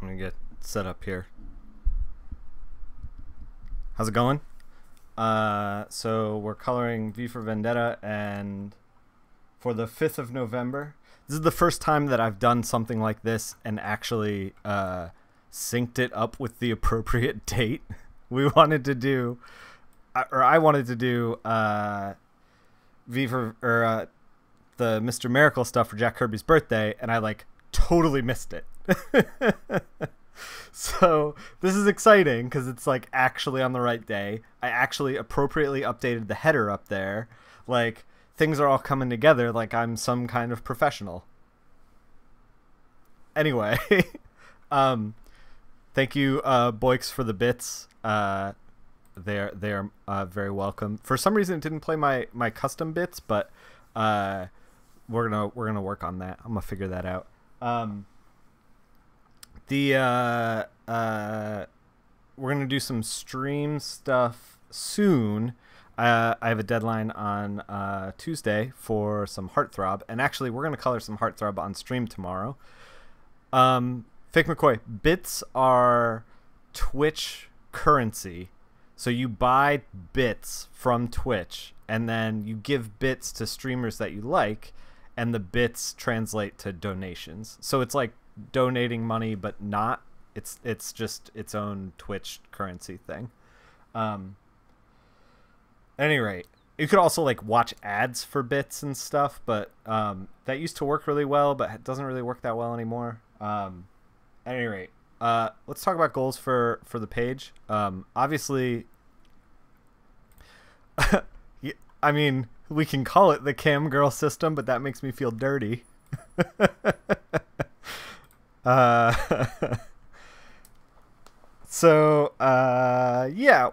I'm gonna get set up here. How's it going? So we're coloring V for Vendetta, and for the 5th of November. This is the first time that I've done something like this and actually synced it up with the appropriate date. We wanted to do, or I wanted to do V for, or the Mr. Miracle stuff for Jack Kirby's birthday, and I like totally missed it. So this is exciting because it's like actually on the right day. I actually appropriately updated the header up there. Like things are all coming together like I'm some kind of professional. Anyway, thank you, Boix, for the bits. They're very welcome. For some reason, it didn't play my custom bits, but we're gonna work on that. I'm gonna figure that out. We're gonna do some stream stuff soon. I have a deadline on Tuesday for some Heartthrob, and actually we're gonna color some Heartthrob on stream tomorrow. Fake McCoy, bits are Twitch currency, so you buy bits from Twitch, and then you give bits to streamers that you like, and the bits translate to donations. So it's like donating money, but not. It's just its own Twitch currency thing. At any rate, you could also like watch ads for bits and stuff, but that used to work really well, but it doesn't really work that well anymore. At any rate, let's talk about goals for the page. Obviously, I mean, we can call it the Cam Girl system, but that makes me feel dirty. Yeah,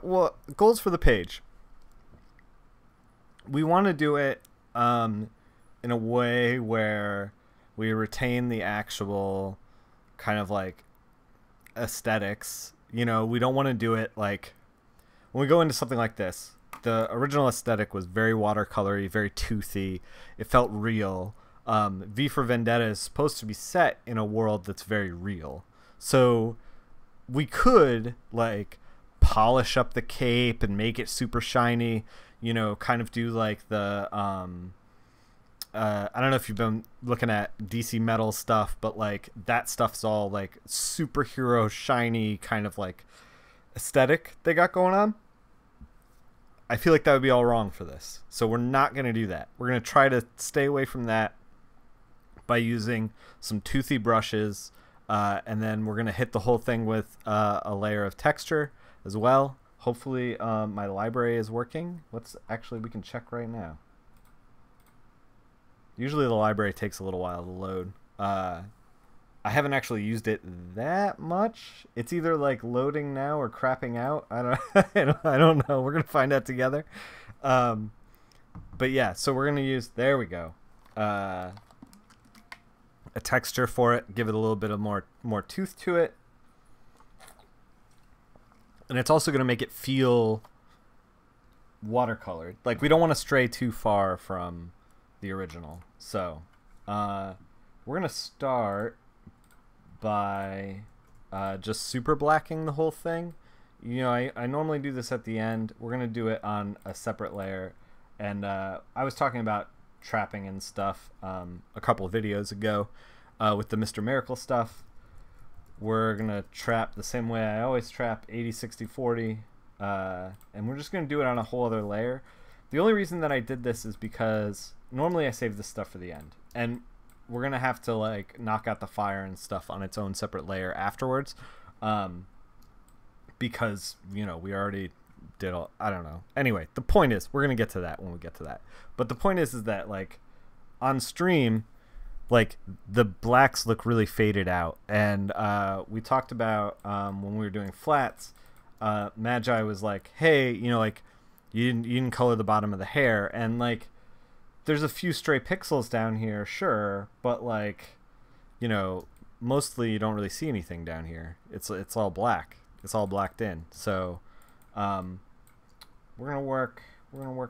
well, goals for the page. We want to do it in a way where we retain the actual kind of like aesthetics. You know, we don't want to do it like when we go into something like this. The original aesthetic was very watercolory, very toothy. It felt real. V for Vendetta is supposed to be set in a world that's very real. So we could like polish up the cape and make it super shiny, you know, kind of do like the I don't know if you've been looking at DC Metal stuff, but like that stuff's all like superhero shiny kind of like aesthetic they got going on. I feel like that would be all wrong for this. So we're not going to do that. We're going to try to stay away from that by using some toothy brushes, and then we're going to hit the whole thing with a layer of texture as well. Hopefully my library is working. We can check right now. Usually the library takes a little while to load. I haven't actually used it that much. It's either like loading now or crapping out. I don't know. We're gonna find out together. But yeah, so we're gonna use, there we go, a texture for it. Give it a little bit of more tooth to it, and it's also gonna make it feel watercolored. Like we don't want to stray too far from the original. So we're gonna start by just super blacking the whole thing. You know, I normally do this at the end. We're gonna do it on a separate layer, and I was talking about trapping and stuff a couple of videos ago with the Mr. Miracle stuff. We're gonna trap the same way I always trap, 80-60-40, and we're just gonna do it on a whole other layer. The only reason that I did this is because normally I save this stuff for the end, and we're gonna have to like knock out the fire and stuff on its own separate layer afterwards, because you know we already did all, I don't know. Anyway, the point is we're gonna get to that when we get to that. But the point is that like on stream, like the blacks look really faded out, and we talked about when we were doing flats. Magi was like, hey, you know, like you didn't color the bottom of the hair, and like there's a few stray pixels down here, sure, but like, you know, mostly you don't really see anything down here. It's all black. It's all blacked in. So we're gonna work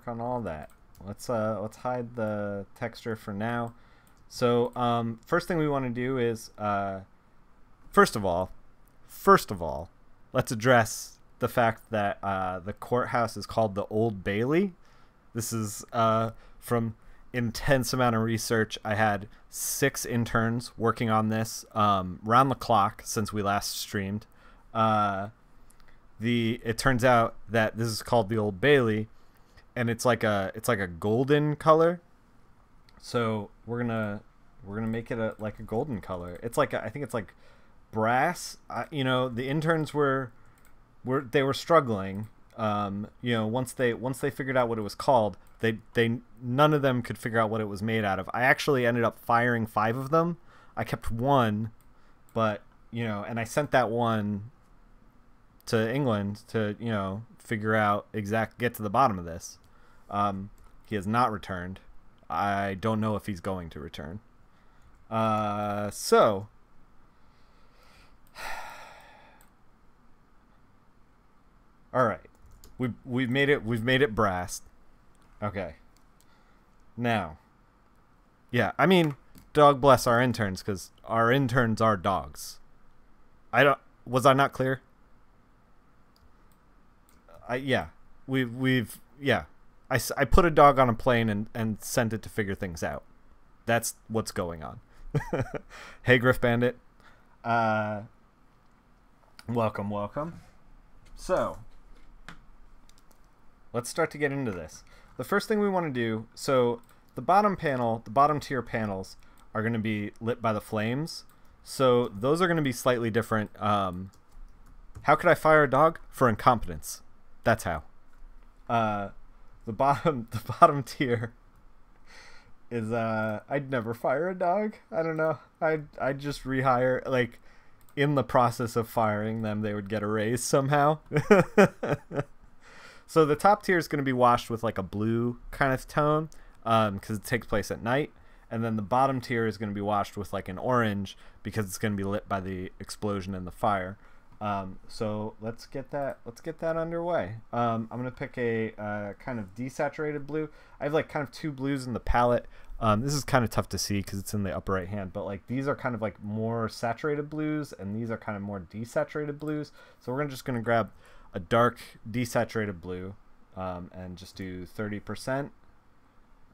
on all that. Let's hide the texture for now. So first thing we want to do is first of all, first of all, let's address the fact that the courthouse is called the Old Bailey. This is from intense amount of research. I had 6 interns working on this round the clock since we last streamed. It turns out that this is called the Old Bailey, and it's like a golden color. So we're gonna make it like a golden color. It's like I think it's like brass. The interns were struggling. Once they figured out what it was called, they none of them could figure out what it was made out of. I actually ended up firing 5 of them. I kept 1, but and I sent that one to England to figure out get to the bottom of this. He has not returned. I don't know if he's going to return. So all right, we've made it brass. Okay. Now, yeah, I mean, dog bless our interns, because our interns are dogs. Was I not clear? Yeah, I put a dog on a plane and sent it to figure things out. That's what's going on. Hey, Griff Bandit. Welcome. So, let's start to get into this. The first thing we want to do, so the bottom tier panels are going to be lit by the flames. So those are going to be slightly different. How could I fire a dog? For incompetence. That's how. The bottom tier is I'd never fire a dog. I don't know. I'd just rehire, like, in the process of firing them, they would get a raise somehow. So the top tier is going to be washed with like a blue kind of tone, because it takes place at night. And then the bottom tier is going to be washed with like an orange, because it's going to be lit by the explosion and the fire. So let's get that underway. I'm going to pick a kind of desaturated blue. I have like kind of 2 blues in the palette. This is kind of tough to see because it's in the upper right hand, but like these are kind of like more saturated blues, and these are kind of more desaturated blues. So we're just going to grab a dark desaturated blue, and just do 30%.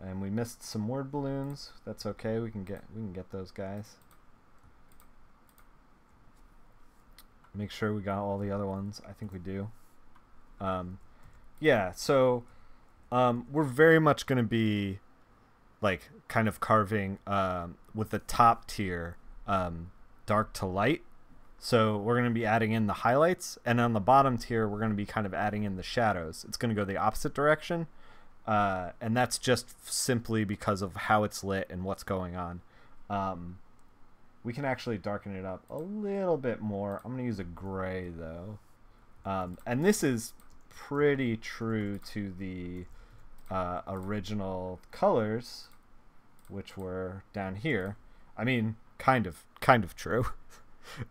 And we missed some word balloons. That's okay. We can get those guys. Make sure we got all the other ones. I think we do. Yeah. So we're very much going to be like kind of carving with the top tier dark to light. So we're going to be adding in the highlights, and on the bottom tier we're going to be kind of adding in the shadows. It's going to go the opposite direction. And that's just simply because of how it's lit and what's going on. We can actually darken it up a little bit more. I'm going to use a gray, though. And this is pretty true to the original colors, which were down here. I mean, kind of true.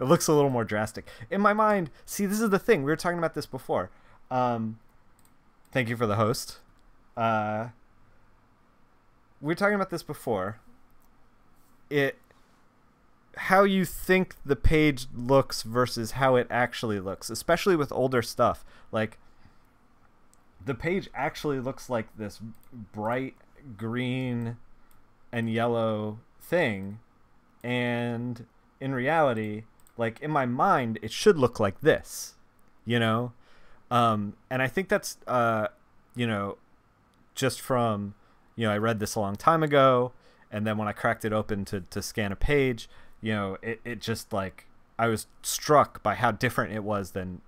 It looks a little more drastic. In my mind, see, this is the thing. We were talking about this before. Thank you for the host. We were talking about this before. How you think the page looks versus how it actually looks, especially with older stuff. Like, the page actually looks like this bright green and yellow thing, and in reality, like, in my mind, it should look like this, and I think that's just from, I read this a long time ago, and then when I cracked it open to scan a page, it just, like, I was struck by how different it was than,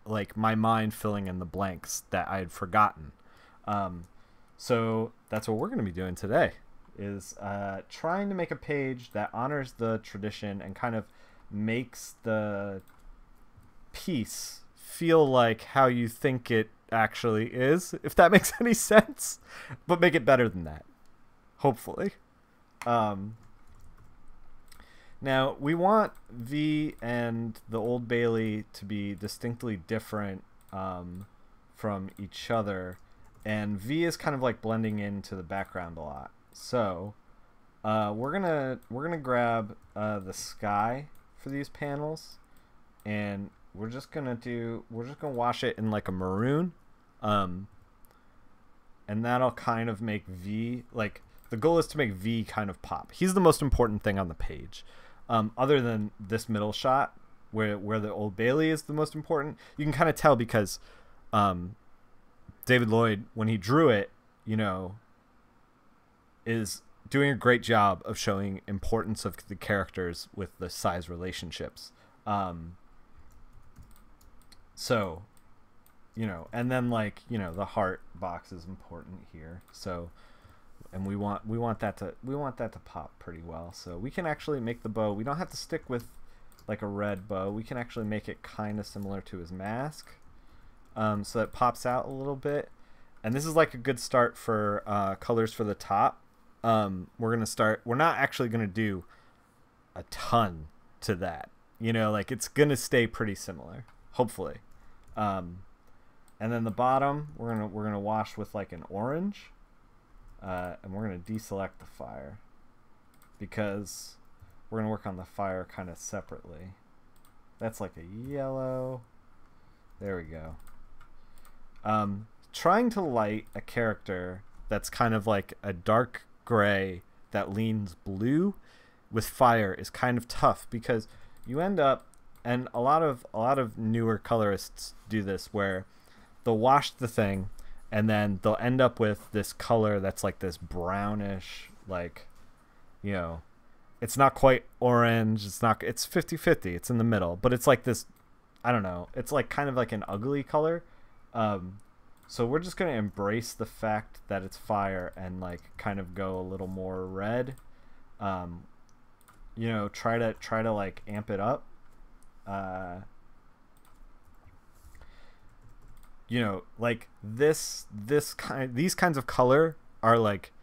like, my mind filling in the blanks that I had forgotten. So that's what we're going to be doing today, is trying to make a page that honors the tradition and kind of makes the piece feel like how you think it actually is, if that makes any sense, but make it better than that, hopefully. Now, we want V and the Old Bailey to be distinctly different from each other, and V is kind of like blending into the background a lot. So we're gonna grab the sky for these panels, and we're just gonna wash it in like a maroon, um, and that'll kind of make V, like, the goal is to make V kind of pop. He's the most important thing on the page, other than this middle shot where the Old Bailey is the most important. You can kind of tell because David Lloyd, when he drew it, you know, is doing a great job of showing importance of the characters with the size relationships. So, you know, and then, like, you know, the heart box is important here. So, and we want that to pop pretty well. So we can actually make the bow. We don't have to stick with like a red bow. We can actually make it kind of similar to his mask, so it pops out a little bit. And this is like a good start for colors for the top. We're not actually gonna do a ton to that. You know, like, it's gonna stay pretty similar, hopefully. And then the bottom, we're gonna wash with like an orange, and we're gonna deselect the fire because we're gonna work on the fire kind of separately. That's like a yellow. There we go. Trying to light a character that's kind of like a dark gray that leans blue with fire is kind of tough, because you end up, and a lot of newer colorists do this, where they'll wash the thing and then they'll end up with this color that's like this brownish, like, you know, it's not quite orange, it's 50-50, it's in the middle, but it's like this, I don't know, it's like kind of like an ugly color. So we're just going to embrace the fact that it's fire and like kind of go a little more red. You know, try to like amp it up. You know, like these kinds of color are like,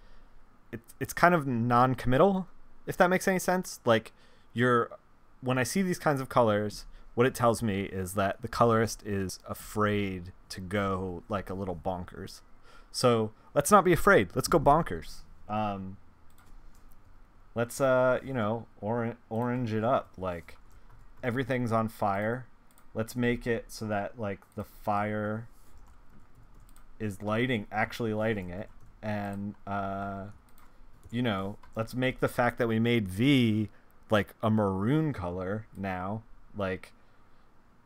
it's kind of non-committal, if that makes any sense. Like, when I see these kinds of colors, what it tells me is that the colorist is afraid to go like a little bonkers. So let's not be afraid. Let's go bonkers. Let's you know, orange it up. Like, everything's on fire. Let's make it so that like the fire is actually lighting it. And you know, let's make the fact that we made V like a maroon color now, like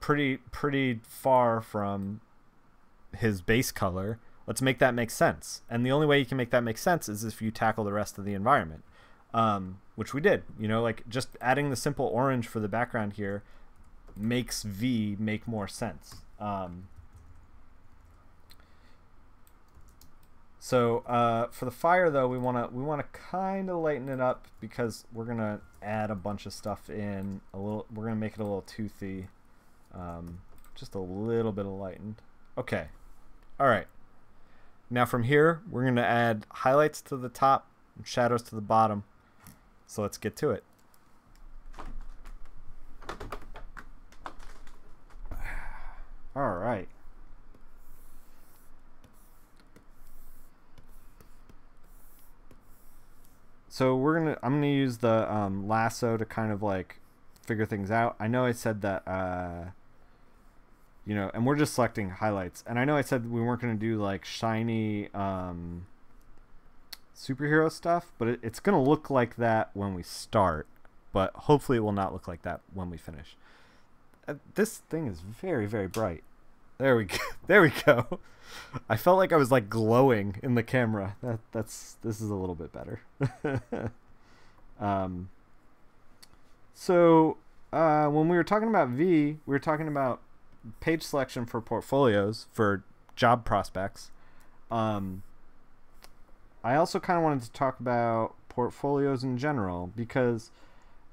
pretty far from his base color. Let's make that make sense. And the only way you can make that make sense is if you tackle the rest of the environment, which we did. You know, like, just adding the simple orange for the background here makes V make more sense. So for the fire, though, we wanna kind of lighten it up, because we're gonna add a bunch of stuff in a little. We're gonna make it a little toothy, just a little bit of lightened. Okay, all right. Now from here, we're gonna add highlights to the top and shadows to the bottom. So let's get to it. All right. So I'm gonna use the lasso to kind of like figure things out. I know I said that you know, and we're just selecting highlights. And I know I said we weren't gonna do like shiny superhero stuff, but it's gonna look like that when we start. But hopefully it will not look like that when we finish. This thing is very, very bright. There we go. There we go. I felt like I was like glowing in the camera. This is a little bit better. So when we were talking about V, we were talking about page selection for portfolios, for job prospects. I also kind of wanted to talk about portfolios in general, because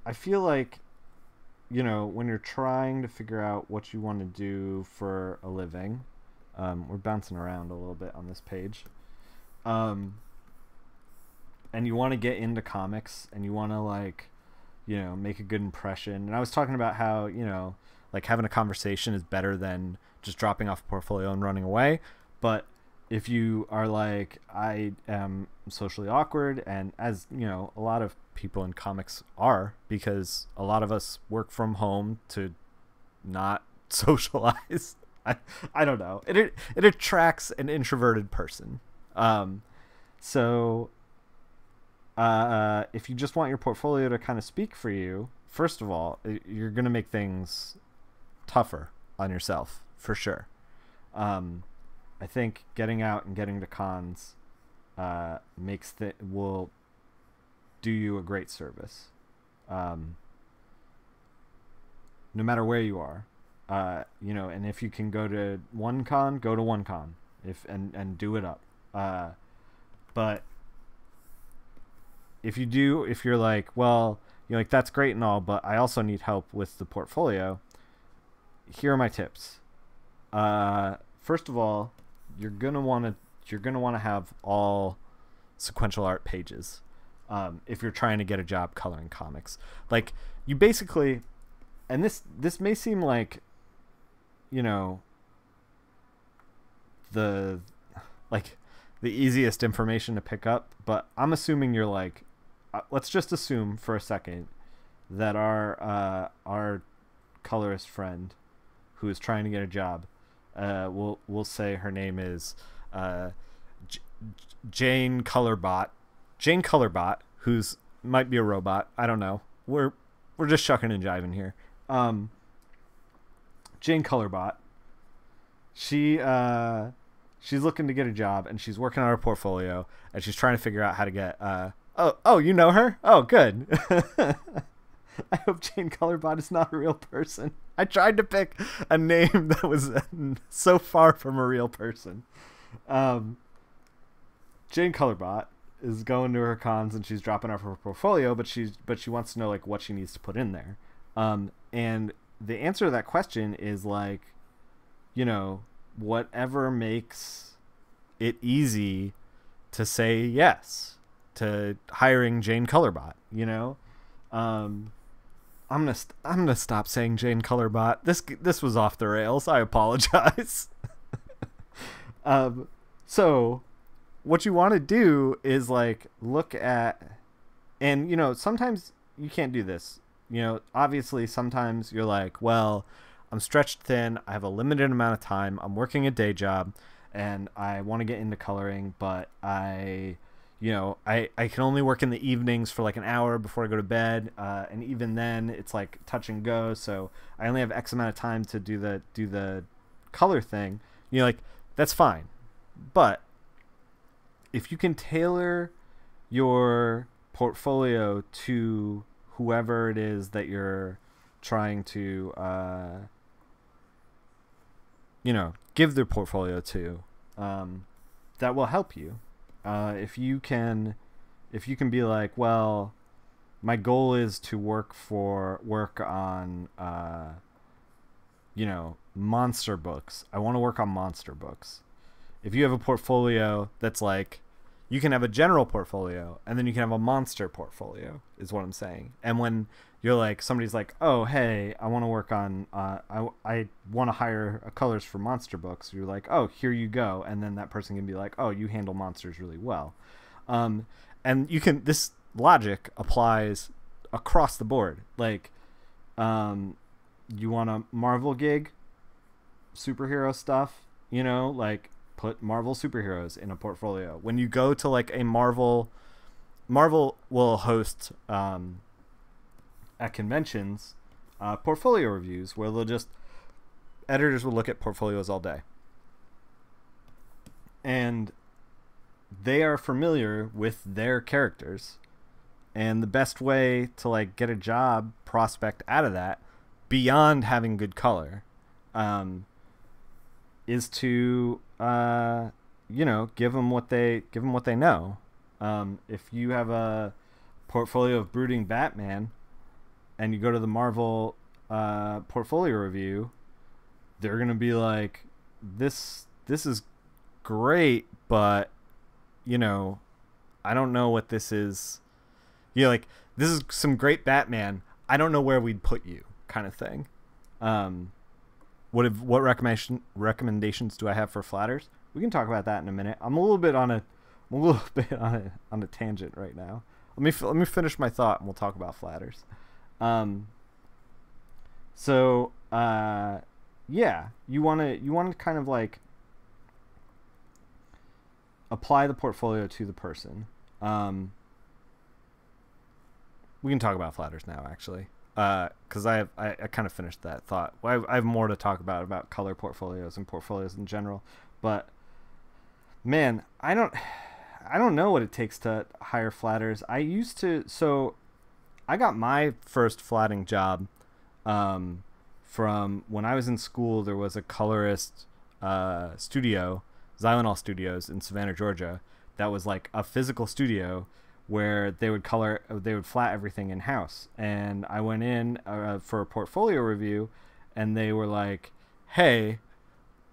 I feel like, you know, when you're trying to figure out what you want to do for a living, we're bouncing around a little bit on this page, and you want to get into comics, and you want to, like, you know, make a good impression. And I was talking about how, you know, like, having a conversation is better than just dropping off a portfolio and running away. But if you are like, I am socially awkward, and as you know, a lot of people in comics are, because a lot of us work from home to not socialize. I don't know. It attracts an introverted person. So if you just want your portfolio to kind of speak for you, first of all, you're going to make things tougher on yourself for sure. I think getting out and getting to cons will do you a great service. No matter where you are, and if you can go to one con, go to one con, and do it up. But if you're like, well, you're like, that's great and all, but I also need help with the portfolio. Here are my tips. First of all, you're gonna want to have all sequential art pages. If you're trying to get a job coloring comics, like you basically, and this may seem like, the easiest information to pick up, but I'm assuming you're like, let's just assume for a second that our colorist friend who is trying to get a job, we'll say her name is Jane Colorbot. Jane Colorbot, who's might be a robot. I don't know. We're just shucking and jiving here. Jane Colorbot. She's looking to get a job, and she's working on her portfolio, and she's trying to figure out how to get. Oh, you know her? Oh, good. I hope Jane Colorbot is not a real person. I tried to pick a name that was so far from a real person. Jane Colorbot is going to her cons, and she's dropping off her portfolio, but she wants to know like what she needs to put in there. And the answer to that question is like, whatever makes it easy to say yes to hiring Jane Colorbot. I'm gonna stop saying Jane Colorbot. This was off the rails. I apologize. So what you want to do is like look at, and sometimes you can't do this. Obviously sometimes you're like, well, I'm stretched thin, I have a limited amount of time, I'm working a day job, and I want to get into coloring, but I can only work in the evenings for like an hour before I go to bed, and even then it's like touch and go, so I only have X amount of time to do the color thing. Like, that's fine. But if you can tailor your portfolio to whoever it is that you're trying to give their portfolio to, that will help you. If you can be like, well, my goal is to work on monster books. I want to work on monster books. If you have a portfolio that's like, you can have a general portfolio and then you can have a monster portfolio, is what I'm saying. And when you're like, somebody's like, oh, hey, I want to work on, I want to hire colors for monster books. You're like, oh, here you go. And then that person can be like, oh, you handle monsters really well. And this logic applies across the board. Like, you want a Marvel gig, superhero stuff, like, put Marvel superheroes in a portfolio. When you go to like a Marvel will host at conventions portfolio reviews where editors will look at portfolios all day, and they are familiar with their characters, and the best way to like get a job prospect out of that, beyond having good color, is to give them what they know. If you have a portfolio of brooding Batman and you go to the Marvel portfolio review, they're gonna be like, this is great, but I don't know what this is. Like, this is some great Batman, I don't know where we'd put you, kind of thing. What recommendations do I have for flatters? We can talk about that in a minute. I'm a little bit on a tangent right now. Let me finish my thought, and we'll talk about flatters. So yeah, you want to kind of like apply the portfolio to the person. We can talk about flat earths now, actually, because I kind of finished that thought. I have more to talk about color portfolios and portfolios in general, but man, I don't know what it takes to hire flatters. I used to, so I got my first flatting job from when I was in school. There was a colorist studio, Xylenol Studios in Savannah, Georgia, that was like a physical studio where they would flat everything in house. And I went in for a portfolio review, and they were like, "Hey,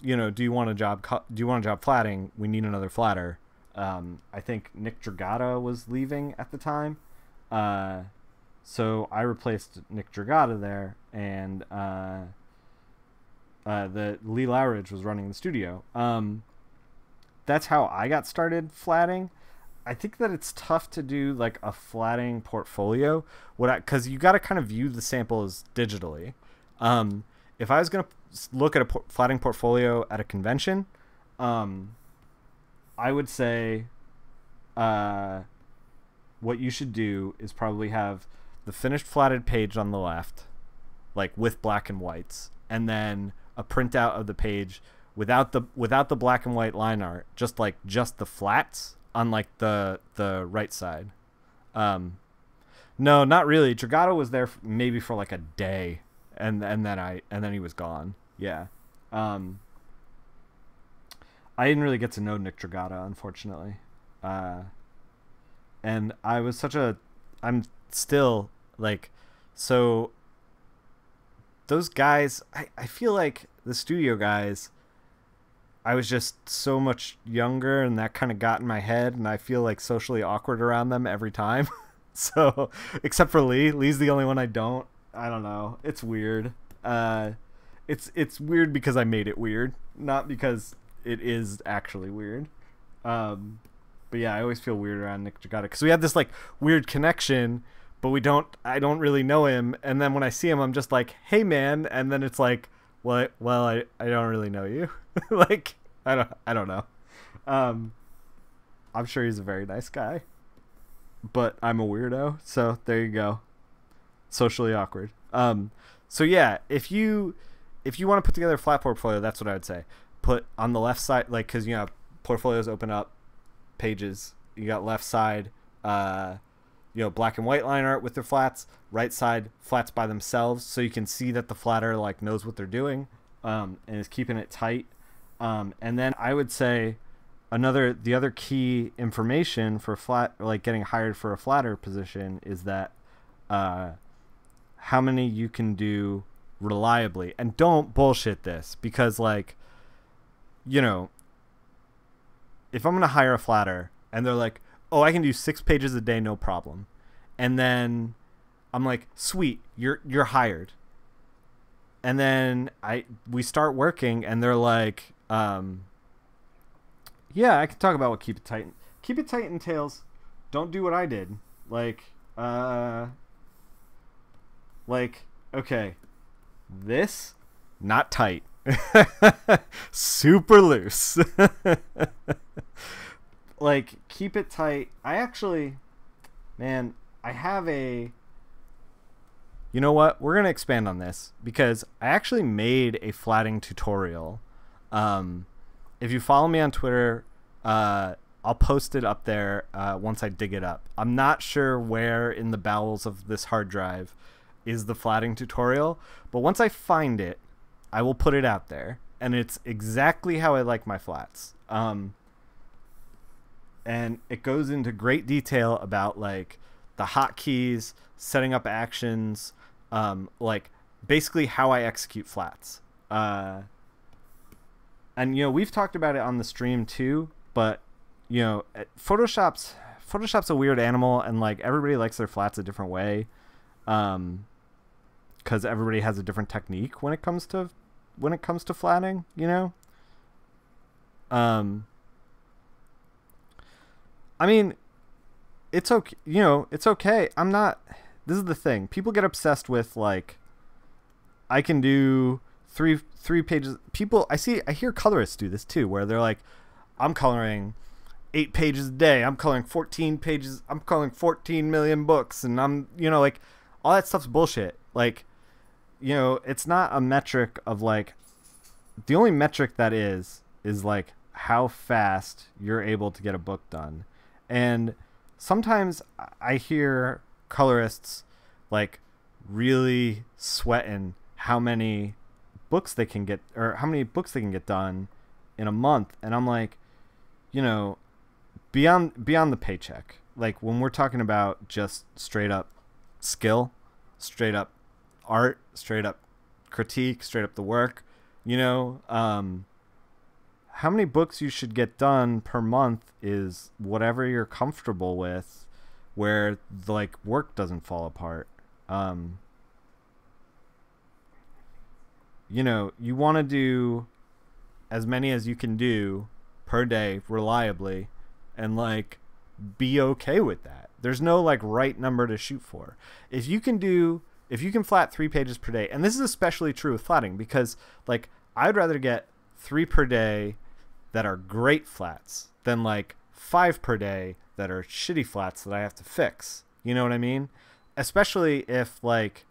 do you want a job? Do you want a job flatting? We need another flatter." I think Nick Dragata was leaving at the time, so I replaced Nick Dragata there, and the Lee Lowridge was running the studio. That's how I got started flatting. I think that it's tough to do like a flatting portfolio, because you got to kind of view the samples digitally. If I was gonna look at a flatting portfolio at a convention, I would say what you should do is probably have the finished flatted page on the left, like with black and whites, and then a printout of the page without the black and white line art, just the flats on like the right side. No, not really. Dragato was there maybe for like a day, and then he was gone. Yeah. I didn't really get to know Nick Dragata, unfortunately. And I'm still like, so those guys, I feel like the studio guys, I was just so much younger, and that kind of got in my head, and I feel like socially awkward around them every time. So, except for Lee. Lee's the only one I don't. I don't know. It's weird. It's weird because I made it weird, not because it is actually weird. But yeah, I always feel weird around Nick Dragata because we have this like weird connection, but I don't really know him. And then when I see him, I'm just like, "Hey, man," and then it's like, well, I don't really know you. Like, I don't know. I'm sure he's a very nice guy, but I'm a weirdo. So there you go. Socially awkward. So yeah, if you want to put together a flat portfolio, that's what I would say. Put on the left side, like, because portfolios open up pages. You got left side, black and white line art with their flats. Right side, flats by themselves, so you can see that the flatter like knows what they're doing, and is keeping it tight. And then I would say the other key information for getting hired for a flatter position is that how many you can do reliably, and don't bullshit this, because like, if I'm gonna hire a flatter and they're like, "Oh, I can do 6 pages a day, no problem," and then I'm like, "Sweet, you're hired," and then we start working, and they're like, "Yeah, I can talk about what keep it tight." Keep it tight entails, don't do what I did. Okay, this not tight. Super loose. Like, keep it tight. I actually, man, I have a, you know what, we're gonna expand on this because I actually made a flatting tutorial. If you follow me on Twitter, I'll post it up there once I dig it up. I'm not sure where in the bowels of this hard drive is the flatting tutorial, but once I find it, I will put it out there, and it's exactly how I like my flats. And it goes into great detail about like the hotkeys, setting up actions, like basically how I execute flats. And we've talked about it on the stream too, but Photoshop's a weird animal, and like everybody likes their flats a different way, because everybody has a different technique when it comes to flatting, I mean, it's okay. It's okay. This is the thing. People get obsessed with like I can do three pages. People, I hear colorists do this too, where they're like, I'm coloring 8 pages a day. I'm coloring 14 pages. I'm coloring 14 million books, and I'm, like, all that stuff's bullshit. Like, it's not a metric of like, the only metric that is like how fast you're able to get a book done. And sometimes I hear colorists like really sweating how many books they can get, or how many books they can get done in a month. And I'm like, beyond the paycheck, like when we're talking about just straight up skill, straight up art, straight up critique, straight up the work, how many books you should get done per month is whatever you're comfortable with, where the like work doesn't fall apart. You want to do as many as you can do per day reliably, and like be okay with that. There's no like right number to shoot for. If you can flat 3 pages per day, and this is especially true with flatting, because like I'd rather get 3 per day that are great flats than like 5 per day that are shitty flats that I have to fix. You know what I mean? Especially if like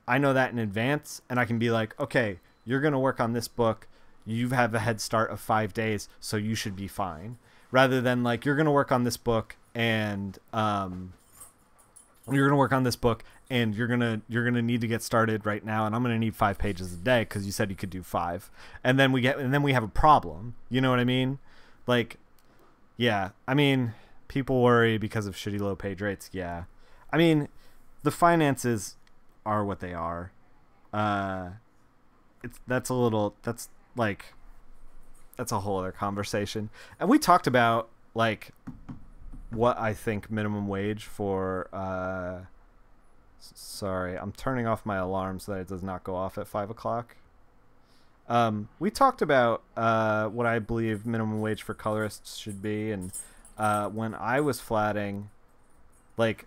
I know that in advance, and I can be like, okay, you're going to work on this book. You have a head start of 5 days, so you should be fine. Rather than like, you're going to work on this book and you're gonna need to get started right now, and I'm gonna need 5 pages a day because you said you could do 5, and then we have a problem. You know what I mean? Like, yeah. I mean, people worry because of shitty low page rates. Yeah. I mean, the finances are what they are. That's a whole other conversation. And we talked about like what I think minimum wage for sorry, I'm turning off my alarm so that it does not go off at 5 o'clock. We talked about what I believe minimum wage for colorists should be, and when I was flatting, like,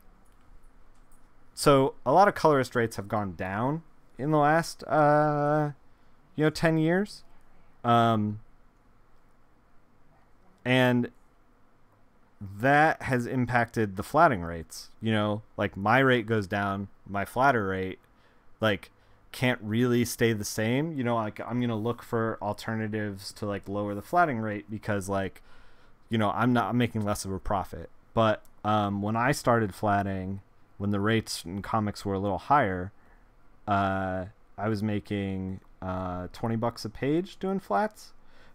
so a lot of colorist rates have gone down in the last 10 years, and that has impacted the flatting rates. Like my rate goes down, my flatter rate like can't really stay the same. Like I'm gonna look for alternatives to like lower the flatting rate because like I'm making less of a profit. But when I started flatting, when the rates in comics were a little higher, I was making $20 a page doing flats.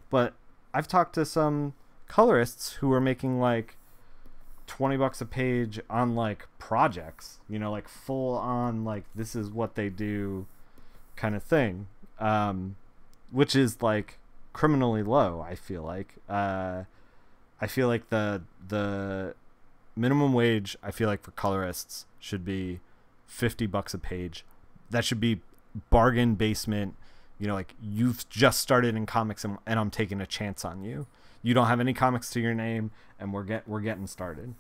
But I've talked to some colorists who are making like $20 a page on like projects, like full on, like this is what they do kind of thing, which is like criminally low. I feel like the minimum wage, I feel like, for colorists should be $50 a page. That should be bargain basement. Like you've just started in comics and I'm taking a chance on you. You don't have any comics to your name, and we're getting started.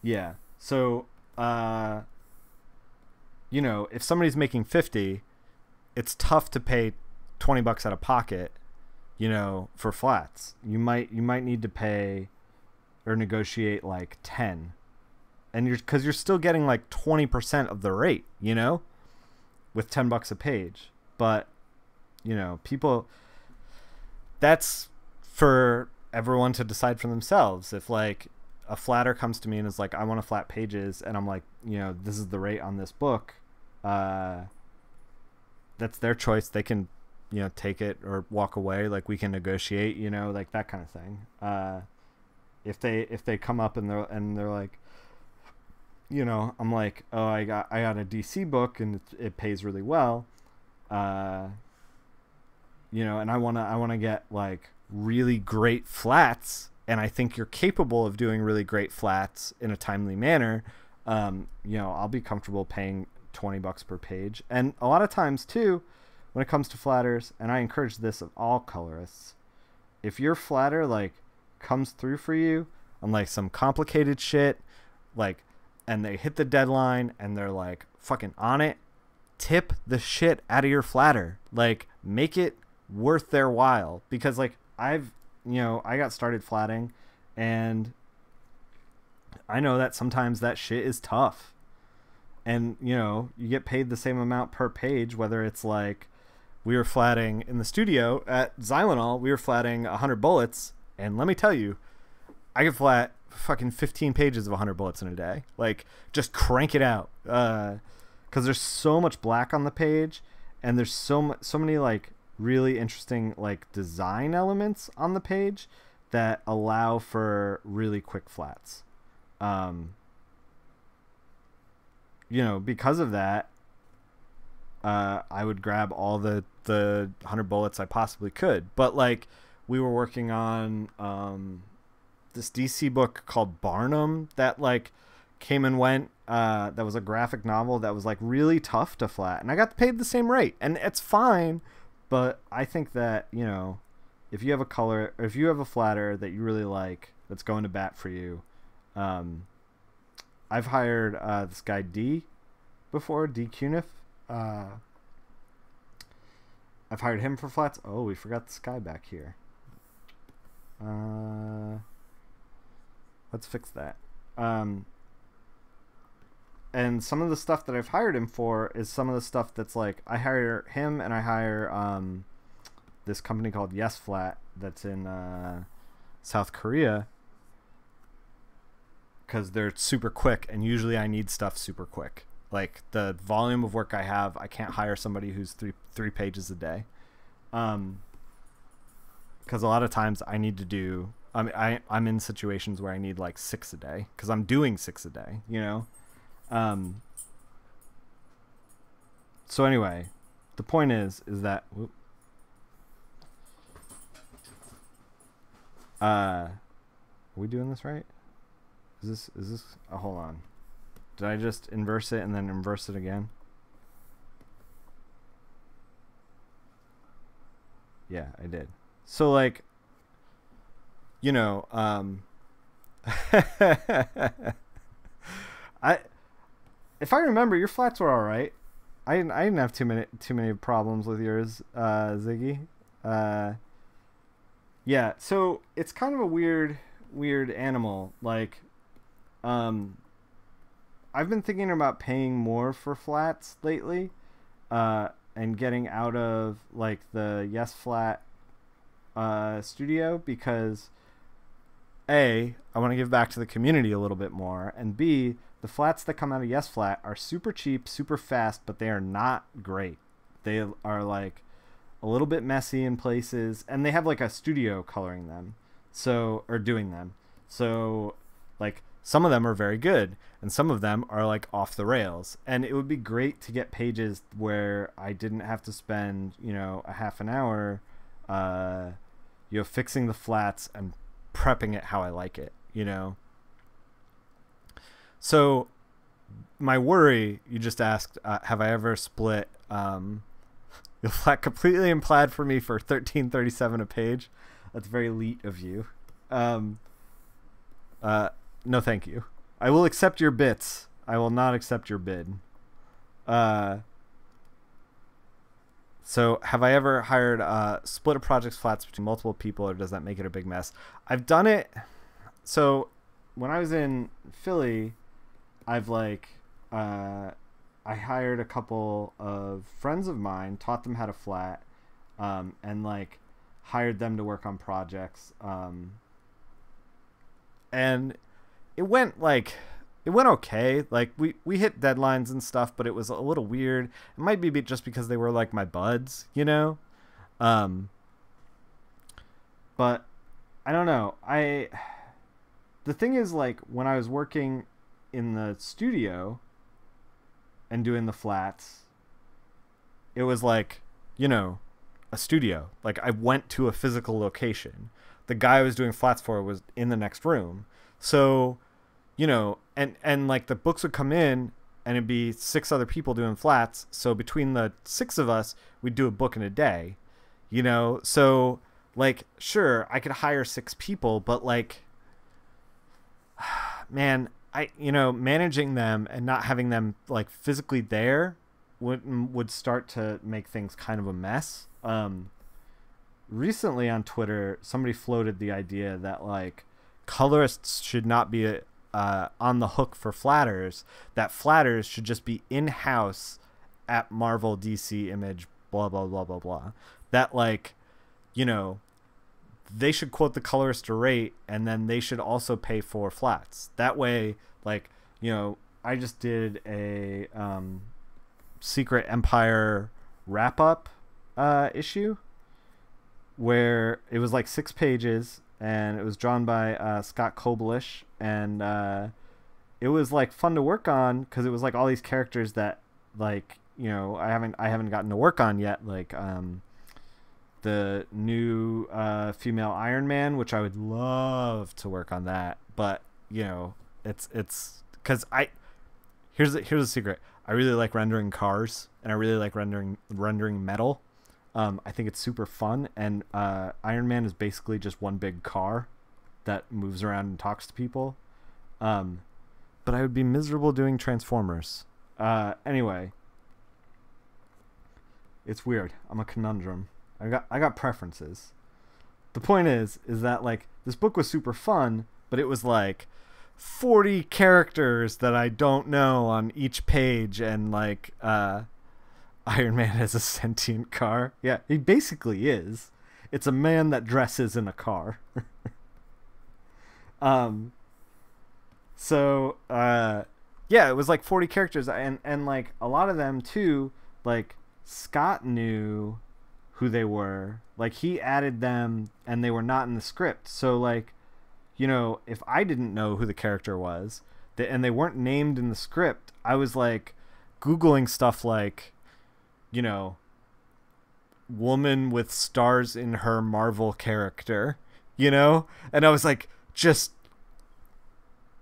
Yeah. So, if somebody's making 50, it's tough to pay $20 out of pocket, for flats. You might need to pay or negotiate like 10, and because you're still getting like 20% of the rate, with $10 a page. But people, that's for everyone to decide for themselves. If like a flatter comes to me and is like, I want to flat pages, and I'm like, this is the rate on this book, that's their choice. They can take it or walk away. Like we can negotiate, like that kind of thing. If they come up and they're like, I'm like, oh, I got a DC book and it pays really well, and I want to get like really great flats, and I think you're capable of doing really great flats in a timely manner, I'll be comfortable paying $20 per page. And a lot of times too, when it comes to flatters, and I encourage this of all colorists, if your flatter like comes through for you on like some complicated shit, like, and they hit the deadline and they're like fucking on it, tip the shit out of your flatter. Like, make it worth their while, because like I got started flatting, and I know that sometimes that shit is tough, and you get paid the same amount per page, whether it's like we were flatting in the studio at Xylenol, we were flatting 100 bullets, and let me tell you, I could flat fucking 15 pages of 100 bullets in a day. Like, just crank it out, because there's so much black on the page, and there's so many like really interesting like design elements on the page that allow for really quick flats. Because of that, I would grab all the 100 bullets I possibly could. But like, we were working on this DC book called Barnum that like came and went. That was a graphic novel that was like really tough to flat, and I got paid the same rate, and it's fine. But I think that, if you have a color, or if you have a flatter that you really like, that's going to bat for you. I've hired this guy D before, D Cuniff. I've hired him for flats. Oh, we forgot this guy back here. Let's fix that. And some of the stuff that I've hired him for is some of the stuff that's like, I hire him and I hire this company called Yes Flat that's in South Korea, because they're super quick, and usually I need stuff super quick. Like, the volume of work I have, I can't hire somebody who's three pages a day, because a lot of times I need to do, I'm in situations where I need like 6 a day, because I'm doing 6 a day, so anyway, the point is that are we doing this right? Is this oh, hold on, did I just inverse it and then inverse it again? Yeah, I did. So like, if I remember, your flats were all right. I didn't have too many problems with yours, Ziggy. Yeah, so it's kind of a weird animal. Like, I've been thinking about paying more for flats lately, and getting out of like the Yes Flat studio, because A, I want to give back to the community a little bit more, and B, the flats that come out of Yes Flat are super cheap, super fast, but they are not great. They are like a little bit messy in places, and they have like a studio coloring them, or doing them. So like, some of them are very good, and some of them are like off the rails. And it would be great to get pages where I didn't have to spend, a half an hour, fixing the flats and prepping it how I like it, So my worry, you just asked, have I ever split the flat completely in plaid for me for $13.37 a page? That's very elite of you. No, thank you. I will accept your bits. I will not accept your bid. So have I ever hired split a project's flats between multiple people, or does that make it a big mess? I've done it. So when I was in Philly, I've like I hired a couple of friends of mine, taught them how to flat, and like hired them to work on projects, and it went okay. Like, we hit deadlines and stuff, but it was a little weird. It might be just because they were like my buds, but I don't know. The thing is, like, when I was working in the studio and doing the flats, it was like, a studio. Like, I went to a physical location. The guy I was doing flats for was in the next room. So, and like, the books would come in and it'd be 6 other people doing flats. So between the 6 of us, we'd do a book in a day, So like, sure, I could hire 6 people, but like, man, managing them and not having them like physically there would start to make things kind of a mess. Recently on Twitter, somebody floated the idea that like colorists should not be on the hook for flatters, that flatters should just be in-house at Marvel, DC, Image, blah, blah, blah, blah, blah. That like, they should quote the colorist a rate, and then they should also pay for flats. That way, like, I just did a Secret Empire wrap-up issue where it was like 6 pages, and it was drawn by Scott Koblish, and it was like fun to work on because it was like all these characters that like I haven't gotten to work on yet, like the new female Iron Man, which I would love to work on that, but it's because here's a secret. I really like rendering cars, and I really like rendering metal. I think it's super fun, and Iron Man is basically just one big car that moves around and talks to people. But I would be miserable doing Transformers. Anyway, it's weird. I'm a conundrum. I got preferences. The point is that like this book was super fun, but it was like 40 characters that I don't know on each page, and like Iron Man has a sentient car. Yeah, he basically is. It's a man that dresses in a car. Yeah, it was like 40 characters, and like a lot of them too, like Scott knew who they were. Like he added them and they were not in the script. So like, if I didn't know who the character was, and they weren't named in the script, I was like Googling stuff like, woman with stars in her Marvel character, and I was like, just,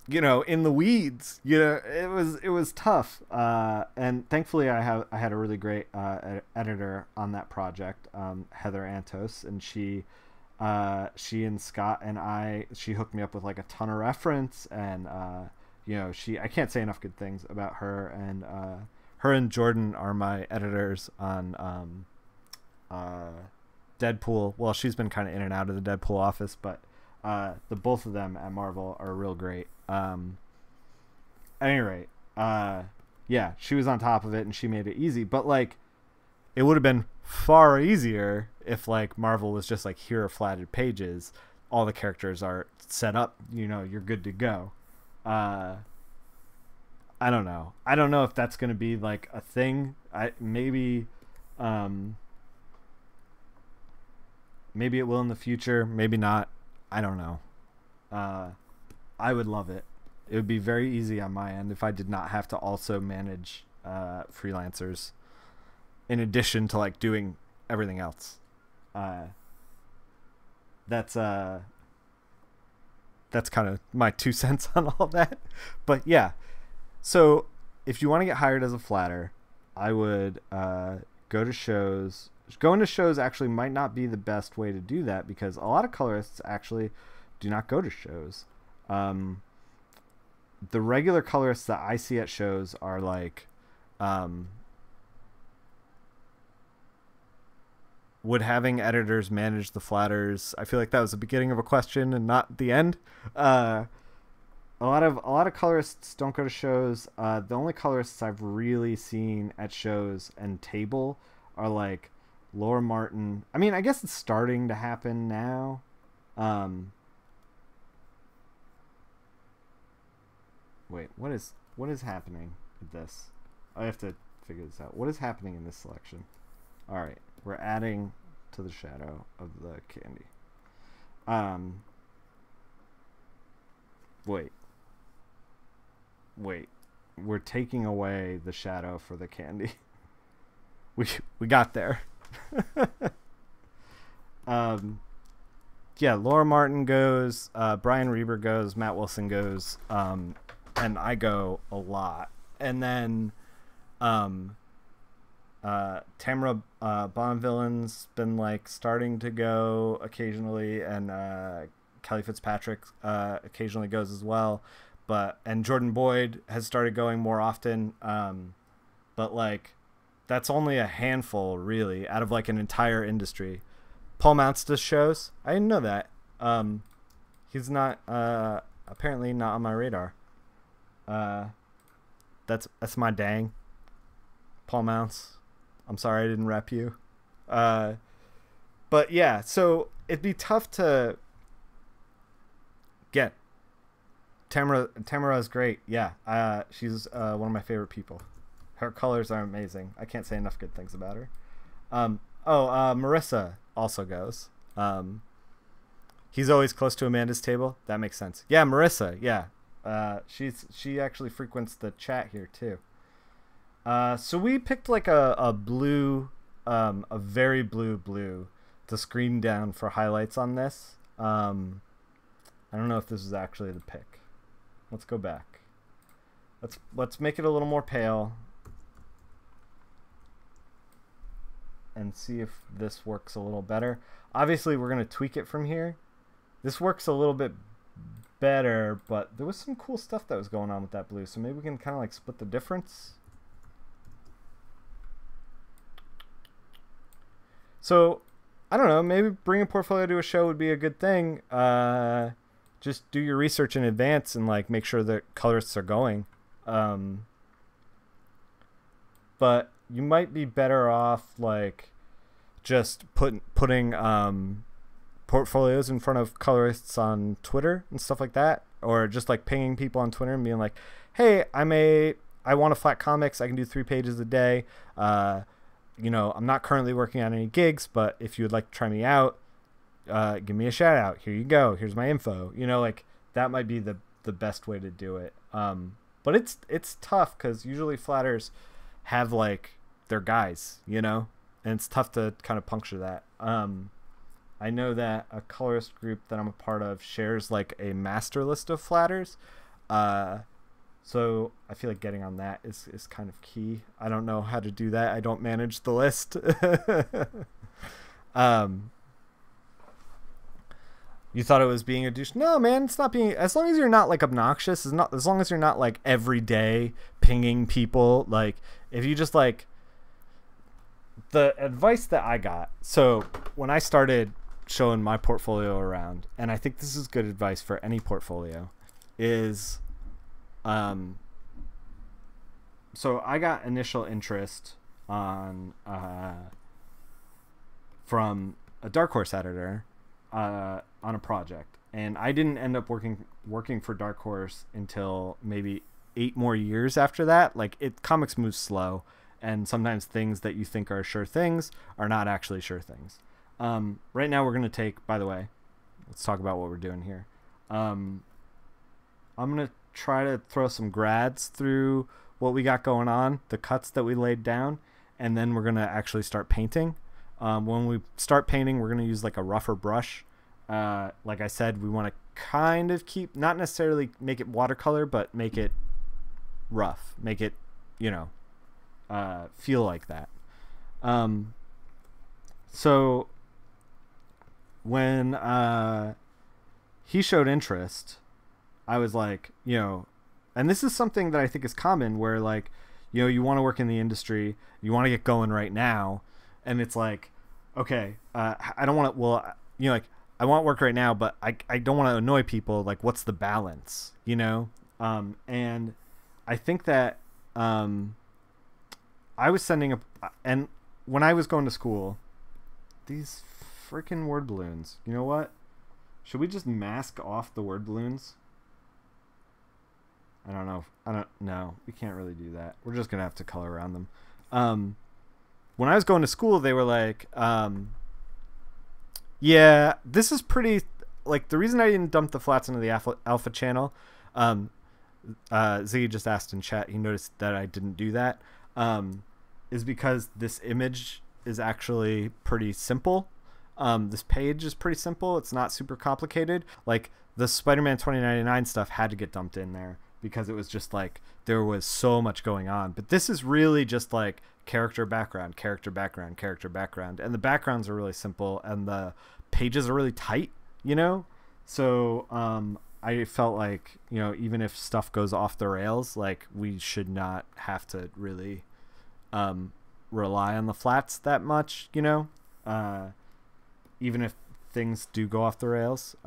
in the weeds, it was tough. And thankfully I had a really great editor on that project, Heather Antos, and she and Scott and she hooked me up with like a ton of reference, and I can't say enough good things about her, and her and Jordan are my editors on Deadpool. Well, she's been kind of in and out of the Deadpool office, but the both of them at Marvel are real great. At any rate, yeah, she was on top of it and she made it easy, but like it would have been far easier if like Marvel was just like, here are flatted pages, all the characters are set up, you're good to go. I don't know if that's going to be like a thing. Maybe it will in the future, maybe not. I don't know. I would love it. It would be very easy on my end if I did not have to also manage freelancers in addition to like doing everything else. That's kind of my 2 cents on all that. But yeah, so if you want to get hired as a flatter, I would go to shows. Going to shows actually might not be the best way to do that, because a lot of colorists actually do not go to shows. The regular colorists that I see at shows are like would having editors manage the flatters. I feel like that was the beginning of a question and not the end. A lot of colorists don't go to shows. The only colorists I've really seen at shows and table are like Laura Martin. I mean, I guess it's starting to happen now. Wait, what is happening with this? I have to figure this out. What is happening in this selection? All right, we're adding to the shadow of the candy. Wait, we're taking away the shadow for the candy. We got there. Yeah, Laura Martin goes, Brian Reber goes, Matt Wilson goes, and I go a lot. And then Tamara Bonvillain's been like starting to go occasionally, and Kelly Fitzpatrick occasionally goes as well. and Jordan Boyd has started going more often. But like, that's only a handful really out of like an entire industry. Paul Mounts does shows. I didn't know that. He's not apparently not on my radar. That's my dang. Paul Mounts. I'm sorry I didn't rep you. But yeah, so it'd be tough to get. Tamara is great. Yeah, she's one of my favorite people. Her colors are amazing. I can't say enough good things about her. Marissa also goes. He's always close to Amanda's table. That makes sense. Yeah, Marissa. Yeah, she actually frequents the chat here too. So we picked like a blue, a very blue to screen down for highlights on this. I don't know if this is actually the pick. Let's go back. Let's make it a little more pale and see if this works a little better. Obviously, we're going to tweak it from here. This works a little bit better, but there was some cool stuff that was going on with that blue, so maybe we can kind of like split the difference. So, I don't know, maybe bring a portfolio to a show would be a good thing. Just do your research in advance and like make sure that colorists are going. But you might be better off like just putting portfolios in front of colorists on Twitter and stuff like that, or just like pinging people on Twitter and being like, hey, I want a flat comics. I can do 3 pages a day. You know, I'm not currently working on any gigs, but if you would like to try me out, give me a shout out. Here you go. Here's my info. You know, like that might be the best way to do it. But it's tough because usually flatters have like their guys, you know, and it's tough to kind of puncture that. I know that a colorist group that I'm a part of shares like a master list of flatters. So I feel like getting on that is kind of key. I don't know how to do that. I don't manage the list. You thought it was being a douche? No, man, it's not being. As long as you're not like obnoxious, as long as you're not like every day pinging people. Like if you just like the advice that I got. So when I started showing my portfolio around, and I think this is good advice for any portfolio, is so I got initial interest on from a Dark Horse editor on a project, and I didn't end up working for Dark Horse until maybe 8 more years after that. Like comics move slow, and sometimes things that you think are sure things are not actually sure things. Right now we're going to take, by the way, let's talk about what we're doing here. I'm going to try to throw some grads through what we got going on, the cuts that we laid down, and then we're going to actually start painting. When we start painting, we're going to use like a rougher brush. Like I said, we want to kind of keep, not necessarily make it watercolor, but make it rough, make it, you know, feel like that. So when he showed interest, I was like, you know, and this is something that I think is common where like, you know, you want to work in the industry, you want to get going right now, and it's like, okay, I don't want to, well, you know, like I want work right now, but I don't want to annoy people. Like, what's the balance, you know? And I think that I was sending and when I was going to school, these freaking word balloons, you know what? Should we just mask off the word balloons? I don't know. We can't really do that. We're just going to have to color around them. When I was going to school, they were like, yeah, this is pretty, like, the reason I didn't dump the flats into the alpha channel, Ziggy just asked in chat, he noticed that I didn't do that, is because this image is actually pretty simple. This page is pretty simple. It's not super complicated. Like, the Spider-Man 2099 stuff had to get dumped in there because it was just like there was so much going on. But this is really just like character background, character background, character background, and the backgrounds are really simple and the pages are really tight, you know. So I felt like, you know, even if stuff goes off the rails, like we should not have to really rely on the flats that much, you know, even if things do go off the rails.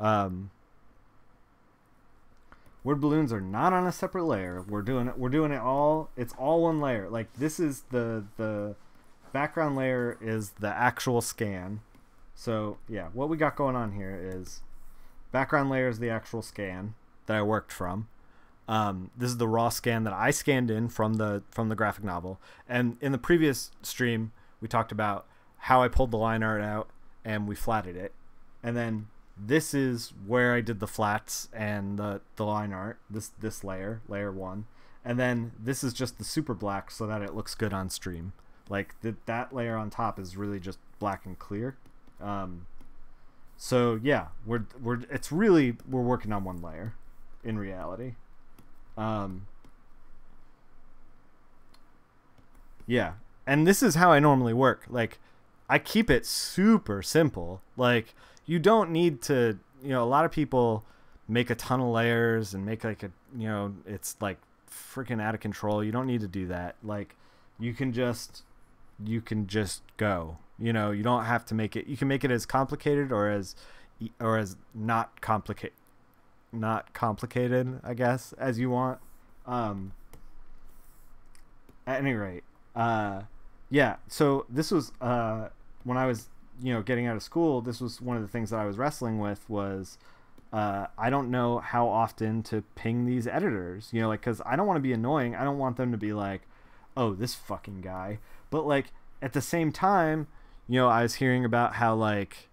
Word balloons are not on a separate layer. We're doing it all. It's all one layer. Like this is the background layer is the actual scan. So yeah, what we got going on here is background layer is the actual scan that I worked from. This is the raw scan that I scanned in from the graphic novel. And in the previous stream, we talked about how I pulled the line art out and we flatted it. And then this is where I did the flats and the line art, this layer 1. And then this is just the super black so that it looks good on stream. Like that layer on top is really just black and clear. So yeah, we're working on one layer in reality. Yeah. And this is how I normally work. Like I keep it super simple. Like you don't need to, you know, a lot of people make a ton of layers and make like a, you know, it's like freaking out of control. You don't need to do that. Like you can just go, you know, you don't have to make it. You can make it as complicated or as not complicated, I guess, as you want. At any rate, yeah. So this was, when I was, you know, getting out of school, this was one of the things that I was wrestling with was, I don't know how often to ping these editors, you know, like, cause I don't want to be annoying. I don't want them to be like, oh, this fucking guy. But like at the same time, you know, I was hearing about how like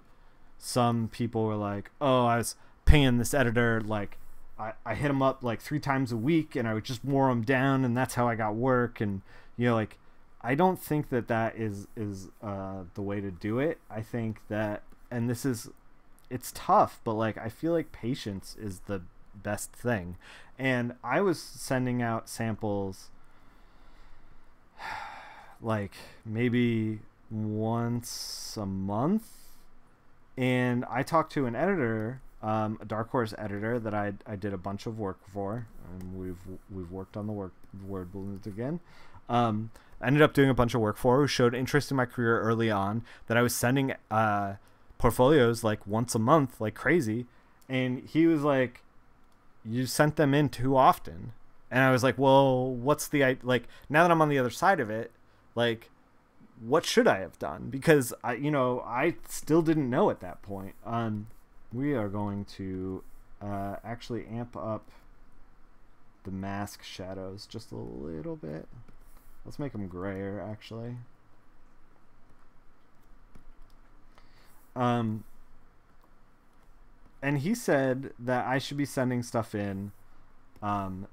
some people were like, oh, I was pinging this editor. Like I hit him up like 3 times a week and I would just wore him down. And that's how I got work. And, you know, like, I don't think that is the way to do it. I think that, and it's tough, but like, I feel like patience is the best thing. And I was sending out samples like maybe once a month. And I talked to an editor, a Dark Horse editor that I did a bunch of work for, and we've worked on the word balloons again. I ended up doing a bunch of work for, who showed interest in my career early on, that I was sending portfolios like once a month like crazy. And he was like, you sent them in too often. And I was like, well, what's the, like, now that I'm on the other side of it, like, what should I have done? Because I still didn't know at that point. We are going to actually amp up the mask shadows just a little bit. Let's make them grayer, actually. And he said that I should be sending stuff in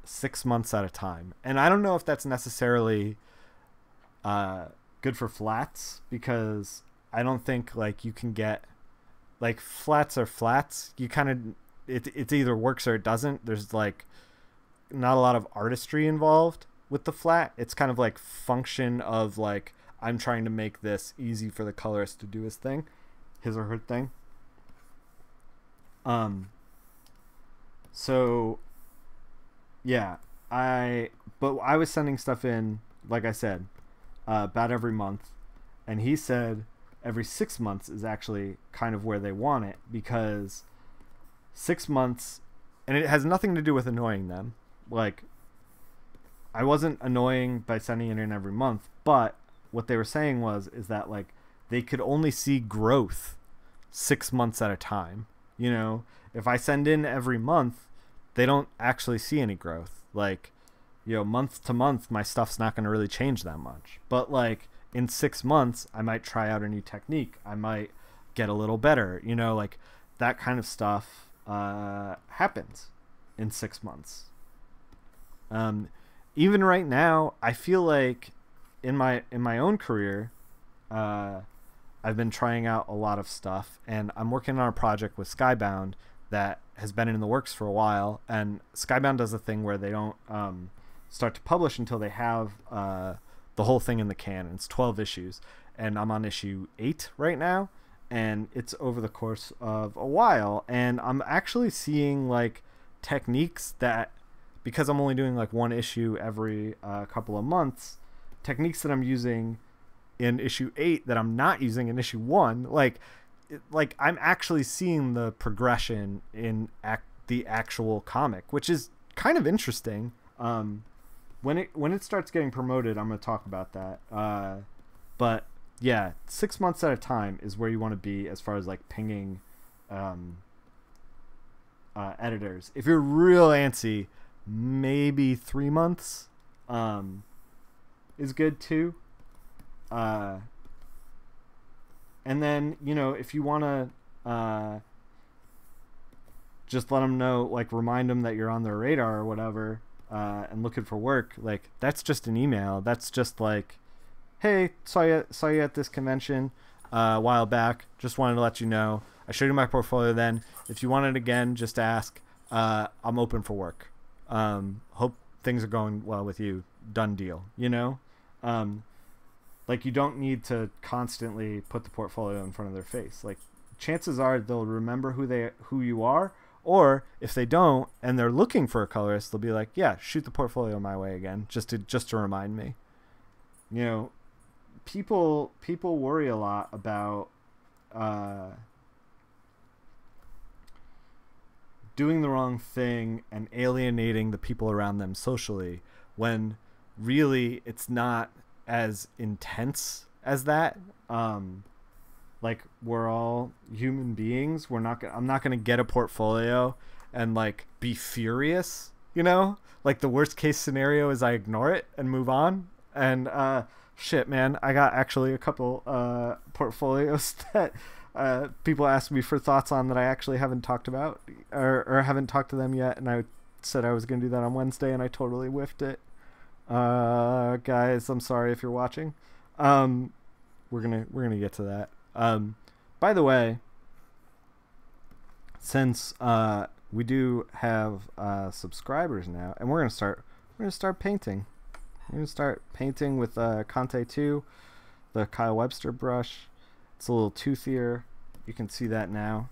6 months at a time. And I don't know if that's necessarily good for flats, because I don't think like you can get, like, flats are flats. You kind of, it either works or it doesn't. There's like not a lot of artistry involved with the flat. It's kind of like function of like, I'm trying to make this easy for the colorist to do his or her thing. So yeah, I was sending stuff in, like I said, about every month, and he said every 6 months is actually kind of where they want it, because 6 months, and it has nothing to do with annoying them. Like, I wasn't annoying by sending it in every month, but what they were saying is that like they could only see growth 6 months at a time. You know, if I send in every month, they don't actually see any growth. Like, you know, month to month, my stuff's not going to really change that much. But like in 6 months, I might try out a new technique. I might get a little better, you know, like that kind of stuff happens in 6 months. Even right now, I feel like in my own career, I've been trying out a lot of stuff, and I'm working on a project with Skybound that has been in the works for a while. And Skybound does a thing where they don't start to publish until they have the whole thing in the can. And it's 12 issues, and I'm on issue 8 right now, and it's over the course of a while, and I'm actually seeing like techniques that, because I'm only doing like one issue every couple of months, techniques that I'm using in issue 8 that I'm not using in issue 1, like I'm actually seeing the progression in the actual comic, which is kind of interesting. When it starts getting promoted, I'm going to talk about that. But yeah, 6 months at a time is where you want to be as far as like pinging editors. If you're real antsy, maybe 3 months is good too. And then, you know, if you want to just let them know, like remind them that you're on their radar or whatever, and looking for work, like that's just an email. That's just like, hey, saw you at this convention a while back. Just wanted to let you know. I showed you my portfolio then. If you want it again, just ask. I'm open for work. Hope things are going well with you. Done deal. You know? Like, you don't need to constantly put the portfolio in front of their face. Like, chances are they'll remember who you are, or if they don't and they're looking for a colorist, they'll be like, yeah, shoot the portfolio my way again, just to remind me. You know, people worry a lot about doing the wrong thing and alienating the people around them socially, when really it's not as intense as that. Like, we're all human beings. I'm not gonna get a portfolio and like be furious, you know? Like, the worst case scenario is I ignore it and move on. And shit, man, I got actually a couple portfolios that people asked me for thoughts on that I actually haven't talked about, or haven't talked to them yet, and I said I was gonna do that on Wednesday, and I totally whiffed it. Guys, I'm sorry if you're watching. We're gonna get to that. By the way, since we do have subscribers now, and we're gonna start painting. We're gonna start painting with Conte 2, the Kyle Webster brush. It's a little toothier. You can see that now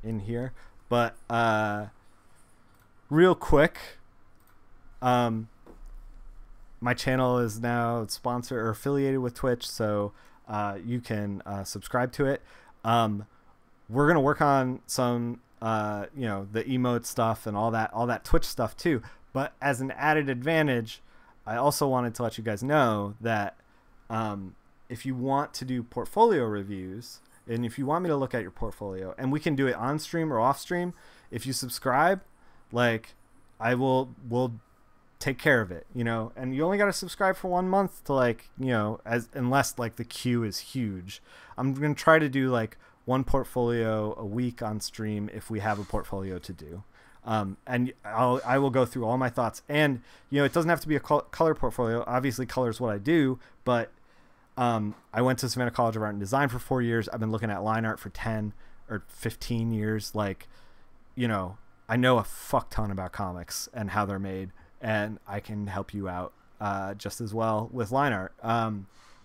in here. But real quick, my channel is now sponsored or affiliated with Twitch, so you can subscribe to it. We're gonna work on some, you know, the emote stuff and all that Twitch stuff too. But as an added advantage, I also wanted to let you guys know that if you want to do portfolio reviews, and if you want me to look at your portfolio, and we can do it on stream or off stream, if you subscribe, like, we'll take care of it, you know. And you only got to subscribe for 1 month to, like, you know, unless like the queue is huge. I'm gonna try to do like one portfolio a week on stream if we have a portfolio to do. And I will go through all my thoughts, and, you know, it doesn't have to be a color portfolio. Obviously color is what I do, but I went to Savannah College of Art and Design for 4 years. I've been looking at line art for 10 or 15 years. Like, you know, I know a fuck ton about comics and how they're made, and I can help you out just as well with line art.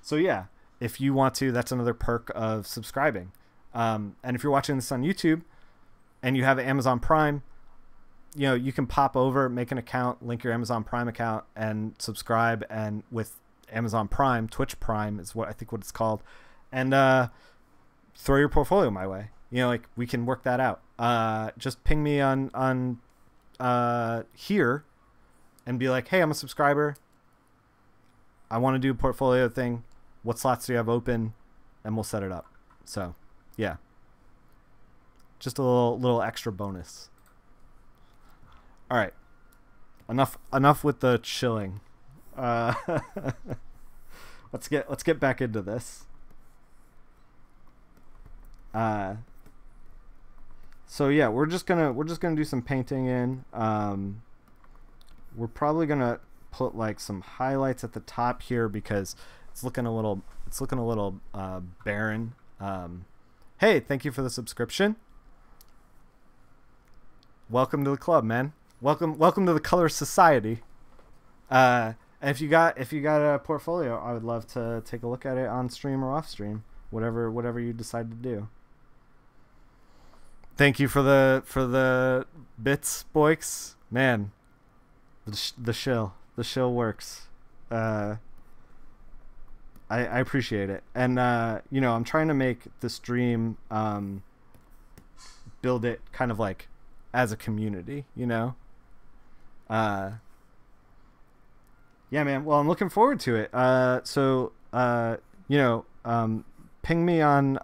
So yeah, if you want to, that's another perk of subscribing. And if you're watching this on YouTube and you have Amazon Prime, you know, you can pop over, make an account, link your Amazon Prime account, and subscribe. And with Amazon Prime, Twitch Prime is what it's called, and throw your portfolio my way. You know, like, we can work that out. Just ping me on here and be like, hey, I'm a subscriber. I want to do a portfolio thing. What slots do you have open? And we'll set it up. So yeah, just a little extra bonus. All right, enough with the chilling. Let's get back into this. So yeah, we're just gonna do some painting in. We're probably gonna put like some highlights at the top here because it's looking a little barren. Hey, thank you for the subscription. Welcome to the club, man. Welcome to the Color Society. And if you got a portfolio, I would love to take a look at it on stream or off stream, whatever you decide to do. Thank you for the bits, boys. Man, the shill works. I appreciate it, and you know, I'm trying to make the stream build it kind of like as a community, you know. Yeah, man. Well, I'm looking forward to it. So you know, ping me on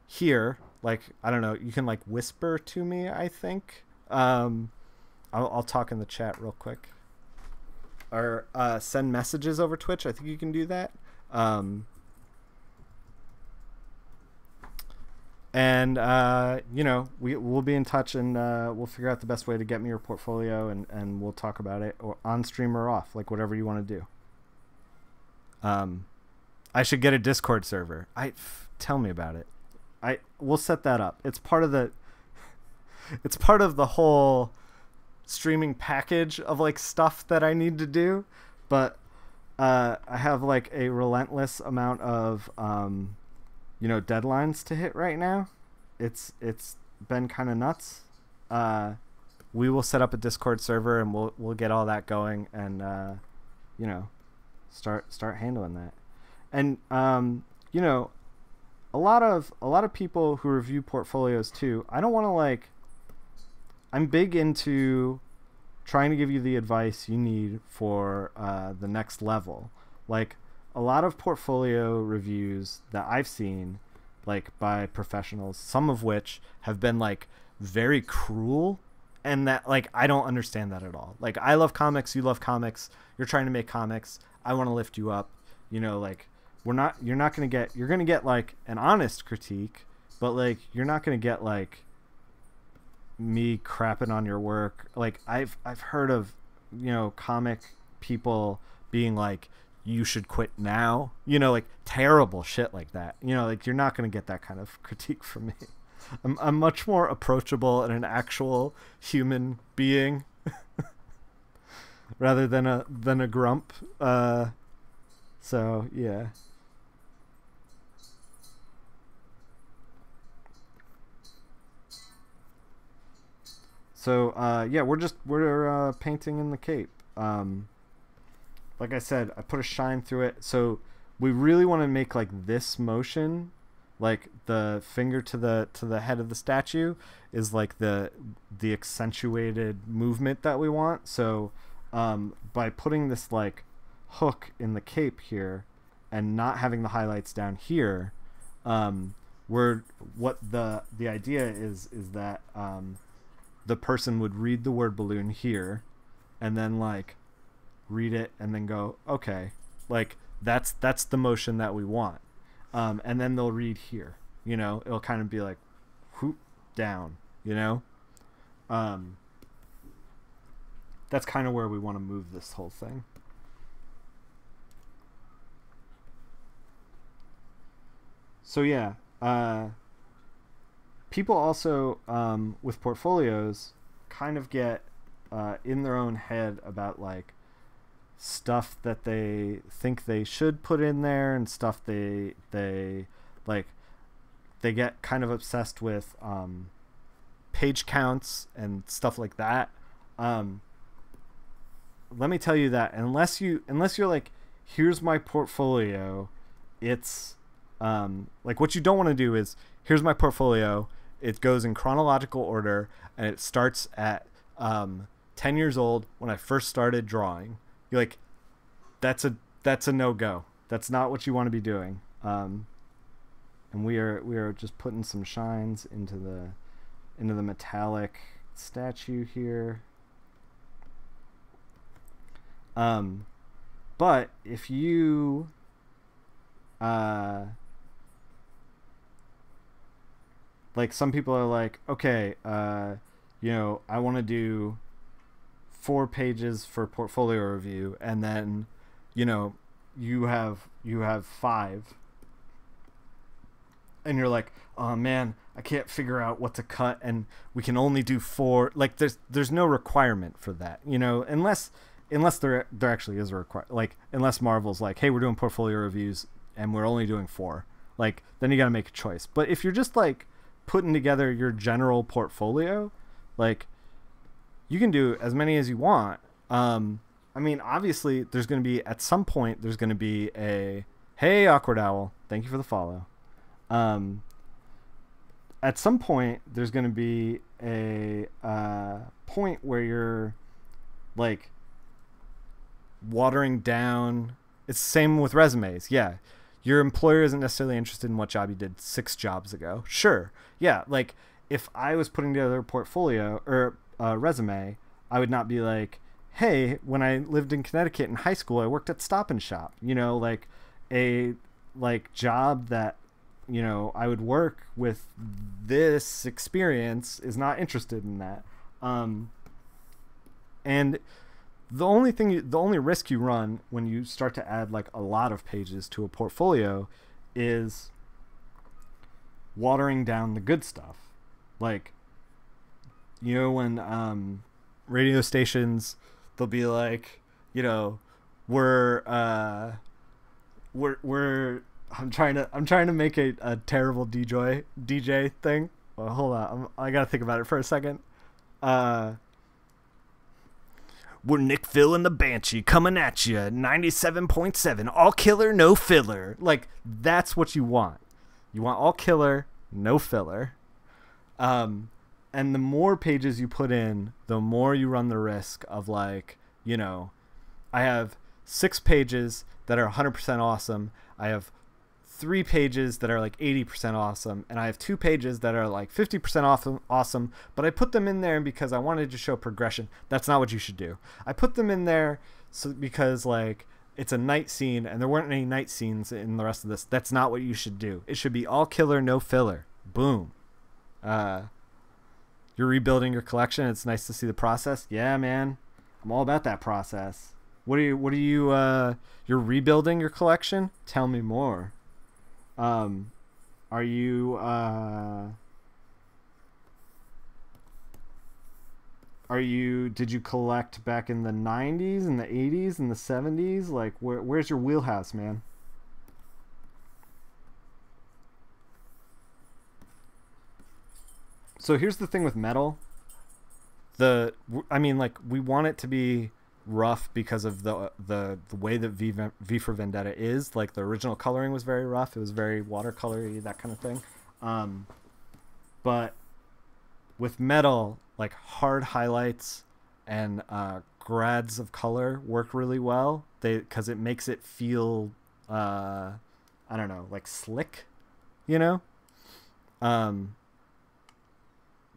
here. Like, I don't know, you can like whisper to me, I think. I'll talk in the chat real quick. Or send messages over Twitch. I think you can do that. And you know, we'll be in touch, and we'll figure out the best way to get me your portfolio, and we'll talk about it, or on stream or off, like whatever you want to do. I should get a Discord server. Tell me about it. We'll set that up. It's part of the whole streaming package of like stuff that I need to do, but I have like a relentless amount of you know, deadlines to hit right now. It's been kind of nuts. We will set up a Discord server, and we'll get all that going, and you know, start handling that. And you know, a lot of people who review portfolios too, I don't want to like, I'm big into trying to give you the advice you need for the next level. Like, a lot of portfolio reviews that I've seen, like by professionals, some of which have been like very cruel, and that like I don't understand that at all. Like, I love comics, you love comics, you're trying to make comics, I want to lift you up, you know, like you're going to get like an honest critique, but like you're not going to get like me crapping on your work. Like, I've heard of, you know, comic people being like, you should quit now, you know, like terrible shit like that, you know, like you're not going to get that kind of critique from me. I'm much more approachable and an actual human being rather than a grump. So yeah. So yeah, we're painting in the Cape. Like I said, I put a shine through it. So we really want to make like this motion, like the finger to the head of the statue is like the accentuated movement that we want. So by putting this like hook in the cape here and not having the highlights down here, what the idea is that the person would read the word balloon here, and then like read it and then go, okay, like that's the motion that we want, and then they'll read here, you know, it'll kind of be like whoop down, you know. That's kind of where we want to move this whole thing. So yeah, people also with portfolios kind of get in their own head about like stuff that they think they should put in there, and stuff they like, they get kind of obsessed with page counts and stuff like that. Let me tell you that unless you're like, here's my portfolio, it's like, what you don't want to do is, here's my portfolio, it goes in chronological order, and it starts at 10 years old when I first started drawing. You're like, that's a no-go. That's not what you want to be doing. And we are just putting some shines into the metallic statue here. But if you like, some people are like, okay, you know, I want to do 4 pages for portfolio review, and then, you know, you have 5, and you're like, oh man, I can't figure out what to cut, and we can only do 4. Like, there's no requirement for that, you know, unless there actually is a requirement. Like, unless Marvel's like, hey, we're doing portfolio reviews and we're only doing 4, like, then you got to make a choice. But if you're just like putting together your general portfolio, like you can do as many as you want. I mean, obviously, there's going to be at some point there's going to be a hey, Awkward Owl, thank you for the follow. At some point there's going to be a point where you're like watering down. It's the same with resumes. Yeah, your employer isn't necessarily interested in what job you did 6 jobs ago. Sure, yeah, like if I was putting together a portfolio or a resume, I would not be like, hey, when I lived in Connecticut in high school, I worked at Stop and Shop. You know, like a job that, you know, I would work with this experience is not interested in that. And the only risk you run when you start to add like a lot of pages to a portfolio is watering down the good stuff. Like, you know, when radio stations, they'll be like, you know, we're I'm trying to make a terrible DJ thing. Well, hold on, I gotta think about it for a second. We're Nickfil and the Banshee coming at you, 97.7, all killer, no filler. Like, that's what you want. You want all killer, no filler. And the more pages you put in, the more you run the risk of, like, you know, I have 6 pages that are 100% awesome. I have 3 pages that are like 80% awesome, and I have 2 pages that are like 50% awesome, but I put them in there because I wanted to show progression. That's not what you should do. I put them in there because like it's a night scene and there weren't any night scenes in the rest of this. That's not what you should do. It should be all killer, no filler. Boom. You're rebuilding your collection. It's nice to see the process. Yeah, man. I'm all about that process. You're rebuilding your collection? Tell me more. Did you collect back in the 90s and the 80s and the 70s? Like, where's your wheelhouse, man? So here's the thing with metal. I mean, like, we want it to be rough because of the way that V for Vendetta is. Like, the original coloring was very rough. It was very watercolory, that kind of thing. But with metal, like, hard highlights and grads of color work really well. Because it makes it feel, I don't know, like slick, you know?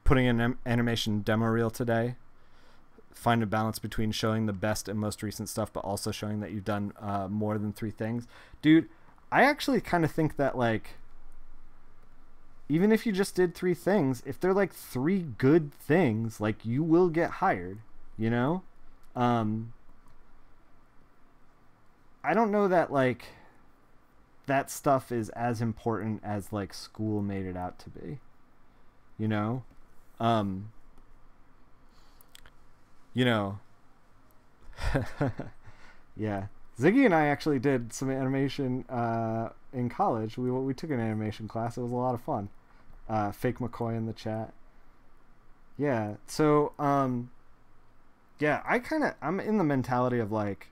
Putting an animation demo reel today, find a balance between showing the best and most recent stuff, but also showing that you've done more than 3 things. Dude, I actually kind of think that, like, even if you just did 3 things, if they're like 3 good things, like, you will get hired, you know? I don't know that, like, that stuff is as important as, like, school made it out to be, you know? You know, yeah. Ziggy and I actually did some animation in college. We took an animation class. It was a lot of fun. Fake McCoy in the chat. Yeah. So yeah, I'm in the mentality of, like,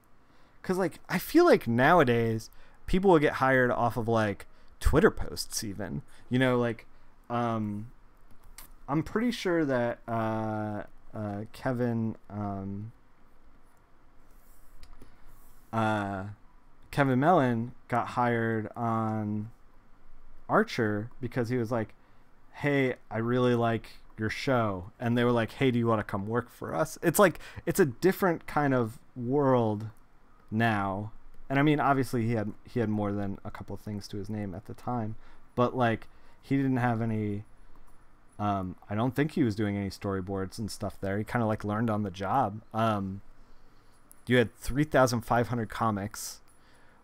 because, like, I feel like nowadays people will get hired off of, like, Twitter posts even. You know, like, I'm pretty sure that Kevin Mellon got hired on Archer because he was like, hey, I really like your show, and they were like, hey, do you want to come work for us? It's like, it's a different kind of world now. And I mean, obviously he had more than a couple things to his name at the time, but, like, he didn't have any I don't think he was doing any storyboards and stuff there. He kind of, like, learned on the job. You had 3,500 comics,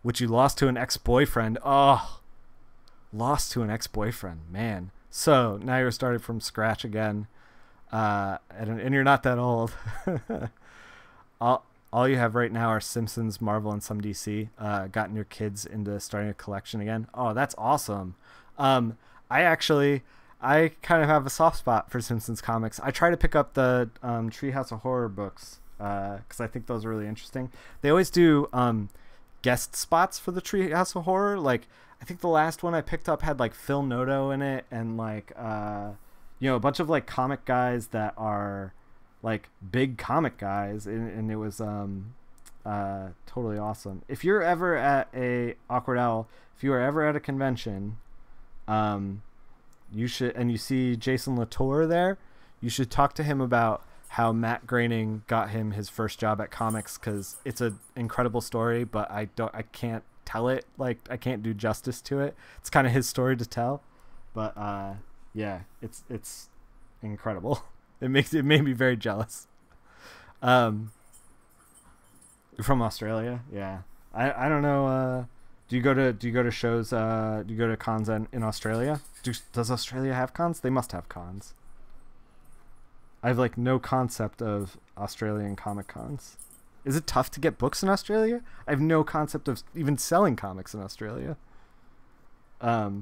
which you lost to an ex-boyfriend. Oh, lost to an ex-boyfriend, man. So now you're starting from scratch again, and you're not that old. All you have right now are Simpsons, Marvel, and some DC. Gotten your kids into starting a collection again. Oh, that's awesome. I kind of have a soft spot for Simpsons comics. I try to pick up the Treehouse of Horror books because I think those are really interesting. They always do guest spots for the Treehouse of Horror. Like, I think the last one I picked up had like Phil Noto in it, and like a bunch of like comic guys that are like big comic guys, and it was totally awesome. If you're ever at a Awkward Owl, if you are ever at a convention, you should, and you see Jason Latour there, you should talk to him about how Matt Groening got him his first job at comics, because it's an incredible story, but I can't tell it, like I can't do justice to it. It's kind of his story to tell, but yeah, it's incredible. It made me very jealous. You're from Australia? Yeah. I don't know. Do you go to shows? Do you go to cons in Australia? Does Australia have cons? They must have cons. I have like no concept of Australian comic cons. Is it tough to get books in Australia? I have no concept of even selling comics in Australia. I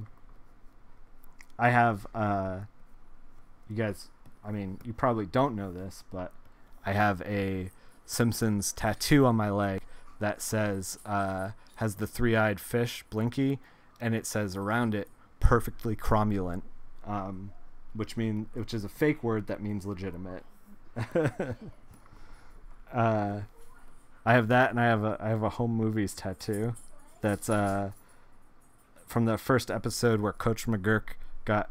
have you guys, I mean, you probably don't know this, but I have a Simpsons tattoo on my leg that says has the three-eyed fish Blinky, and it says around it perfectly cromulent, which is a fake word that means legitimate. I have that, and I have a home movies tattoo that's from the first episode where Coach McGurk got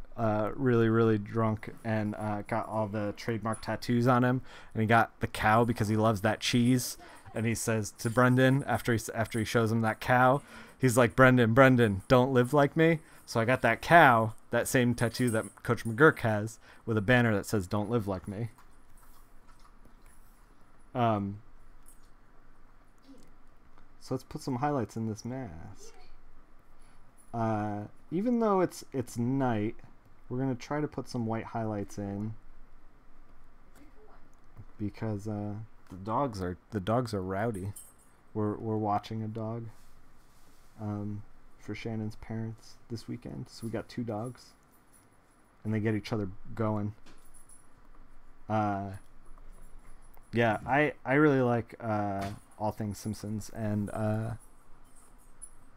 really, really drunk and got all the trademark tattoos on him, and he got the cow because he loves that cheese, and he says to Brendan after he shows him that cow, he's like, Brendan, don't live like me. So I got that cow, that same tattoo that Coach McGurk has, with a banner that says don't live like me. So let's put some highlights in this mask. Even though it's night, we're gonna try to put some white highlights in because the dogs are rowdy. We're watching a dog for Shannon's parents this weekend, so we got 2 dogs, and they get each other going. Yeah, I really like all things Simpsons and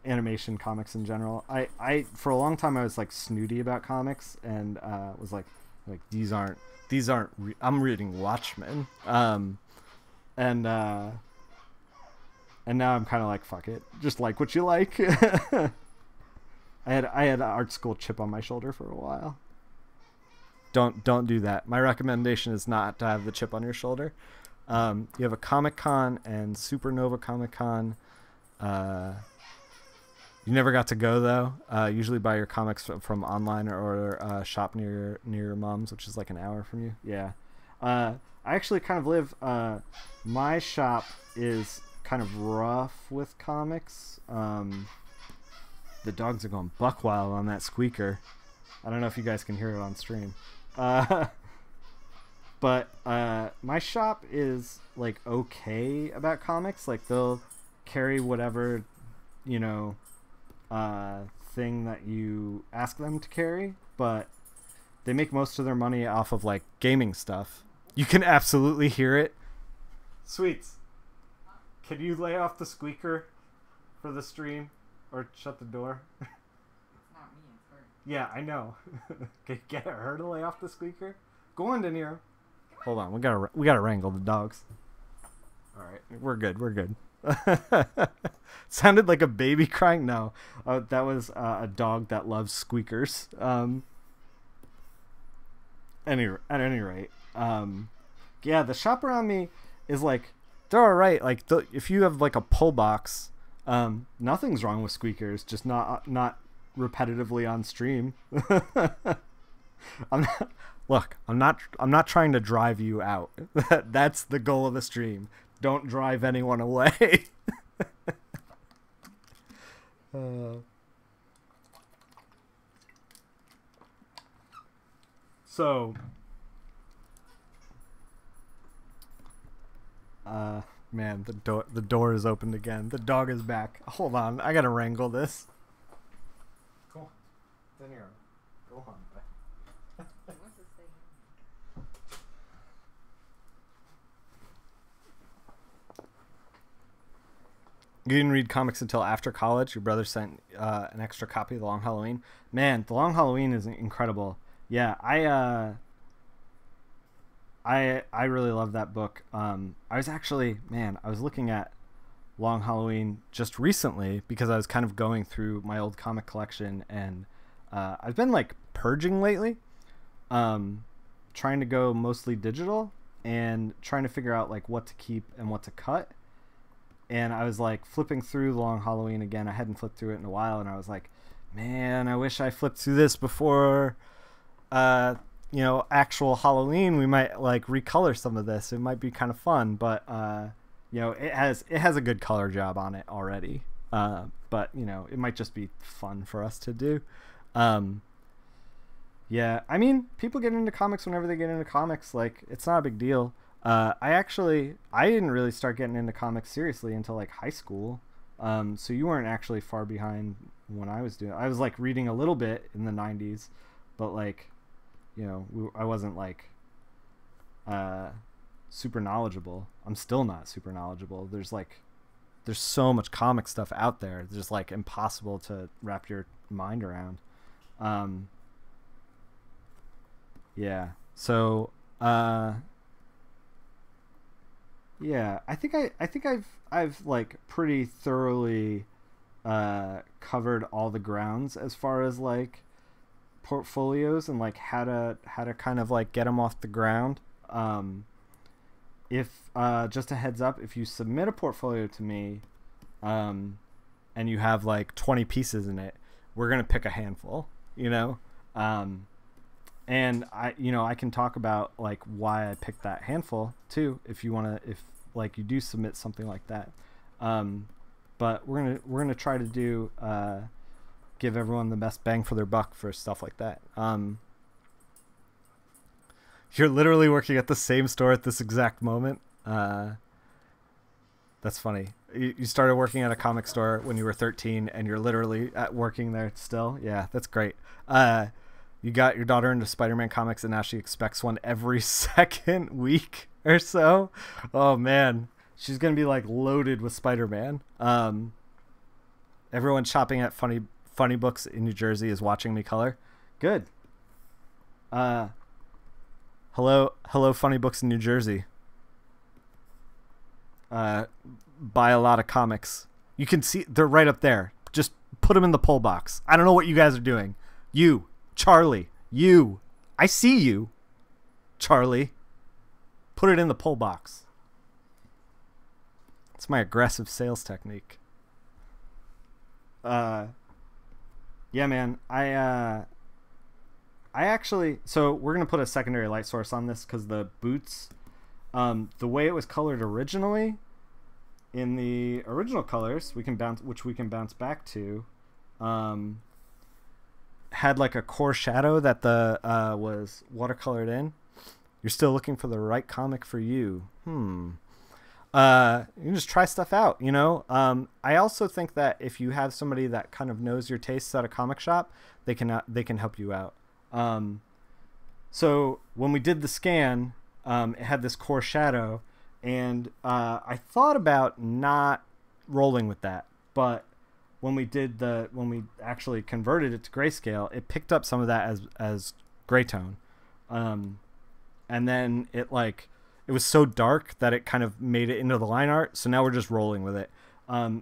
animation comics in general. I for a long time I was like snooty about comics and was like these aren't I'm reading Watchmen, and now I'm kind of like, fuck it, just like what you like. I had an art school chip on my shoulder for a while. Don't do that. My recommendation is not to have the chip on your shoulder. You have a Comic-Con and Supernova Comic-Con. You never got to go though. Usually buy your comics from online or shop near your mom's, which is like an hour from you. Yeah. I actually kind of live. My shop is kind of rough with comics. The dogs are going buck wild on that squeaker. I don't know if you guys can hear it on stream. But my shop is like okay about comics. Like they'll carry whatever, thing that you ask them to carry, but they make most of their money off of like gaming stuff. You can absolutely hear it. Sweets, can you lay off the squeaker for the stream or shut the door? It's not me, it's her. Yeah, I know. Can you get her to lay off the squeaker? Go on, De Niro. Hold on, we gotta wrangle the dogs. All right, we're good. Sounded like a baby crying. No, that was a dog that loves squeakers. At any rate, yeah, the shop around me is like, they're all right. Like if you have like a pull box, nothing's wrong with squeakers, just not repetitively on stream. I'm not trying to drive you out. That's the goal of the stream. Don't drive anyone away. So, man, the door is opened again. The dog is back. Hold on, I gotta wrangle this. Go on, De Niro. Go on. You didn't read comics until after college. Your brother sent an extra copy of The Long Halloween. Man, The Long Halloween is incredible. Yeah, I really love that book. I was actually, man, I was looking at Long Halloween just recently because I was kind of going through my old comic collection, and I've been like purging lately, trying to go mostly digital and trying to figure out like what to keep and what to cut. And I was like flipping through Long Halloween again. I hadn't flipped through it in a while, and I was like, man, I wish I flipped through this before actual Halloween. We might like recolor some of this. It might be kind of fun, but it has a good color job on it already. But it might just be fun for us to do. Yeah, I mean, people get into comics whenever they get into comics. Like, it's not a big deal. I didn't really start getting into comics seriously until like high school. So you weren't actually far behind when I was doing. I was like reading a little bit in the 90s, but like, I wasn't like super knowledgeable. I'm still not super knowledgeable. There's so much comic stuff out there. It's just like impossible to wrap your mind around. Yeah. So, yeah, I think I've like pretty thoroughly covered all the grounds as far as like portfolios and like how to kind of like get them off the ground. If just a heads up, if you submit a portfolio to me, and you have like 20 pieces in it, we're gonna pick a handful, and I can talk about like why I picked that handful too, if you want to, if like you do submit something like that. But we're gonna try to do give everyone the best bang for their buck for stuff like that. You're literally working at the same store at this exact moment. That's funny. You started working at a comic store when you were 13, and you're literally working there still. Yeah, that's great. You got your daughter into Spider-Man comics, and now she expects one every second week or so. Oh man, she's gonna be like loaded with Spider-Man. Everyone shopping at funny books in New Jersey is watching me color. Good. Hello, funny books in New Jersey. Buy a lot of comics. You can see they're right up there. Just put them in the poll box. I don't know what you guys are doing. You, Charlie, I see you, Charlie. Put it in the poll box. It's my aggressive sales technique. Yeah, man. I actually, so we're gonna put a secondary light source on this because the boots, the way it was colored originally, in the original colors, which we can bounce back to, had like a core shadow that the was watercolored in. You're still looking for the right comic for you. You can just try stuff out, I also think that if you have somebody that kind of knows your tastes at a comic shop, they can help you out. So when we did the scan, it had this core shadow, and I thought about not rolling with that, but when we actually converted it to grayscale, it picked up some of that as gray tone, and then it was so dark that it kind of made it into the line art. So now we're just rolling with it.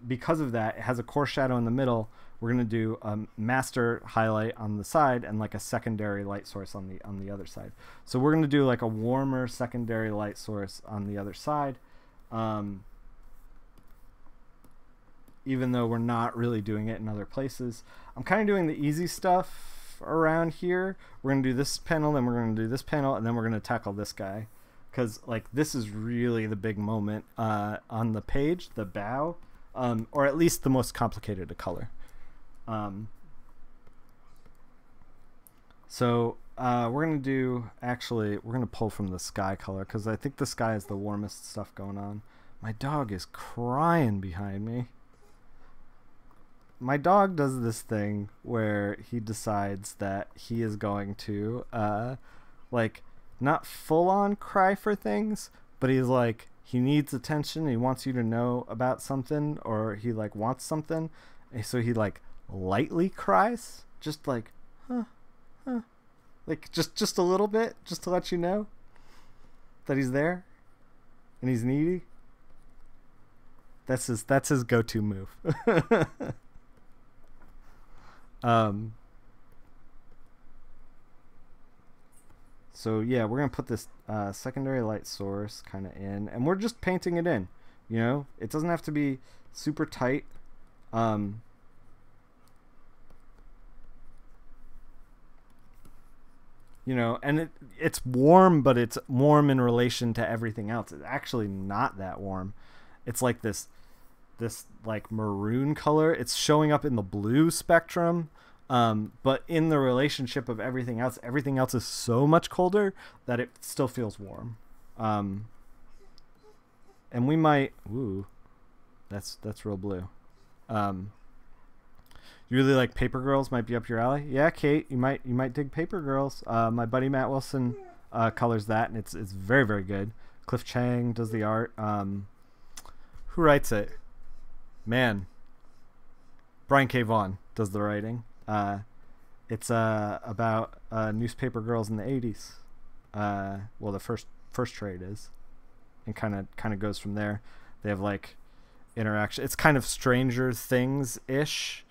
Because of that, it has a core shadow in the middle. We're going to do a master highlight on the side and like a secondary light source on the other side. So we're going to do like a warmer secondary light source on the other side. Even though we're not really doing it in other places. I'm kind of doing the easy stuff around here. We're going to do this panel, then we're going to do this panel, and then we're going to tackle this guy. Because like this is really the big moment on the page, the bow, or at least the most complicated to color. So we're going to we're going to pull from the sky color because I think the sky is the warmest stuff going on. My dog is crying behind me. My dog does this thing where he decides that he is going to like not full on cry for things, but he needs attention. He wants you to know about something, or he like wants something, and so he like lightly cries, just like, huh, huh, like just a little bit, just to let you know that he's there and he's needy. That's his go-to move. um. So yeah, we're gonna put this secondary light source kind of in, and we're just painting it in. You know, it doesn't have to be super tight. You know, and it's warm, but it's warm in relation to everything else. It's actually not that warm. It's like this like maroon color. It's showing up in the blue spectrum. But in the relationship of everything else is so much colder that it still feels warm. And we might, ooh, that's real blue. You really like Paper Girls? Might be up your alley. Yeah, Kate, you might dig Paper Girls. My buddy Matt Wilson colors that, and it's very, very good. Cliff Chang does the art. Who writes it? Man, Brian K. Vaughan does the writing. It's about newspaper girls in the 80s. Well, the first trade is, and kind of goes from there. They have like interaction. It's kind of Stranger Things ish.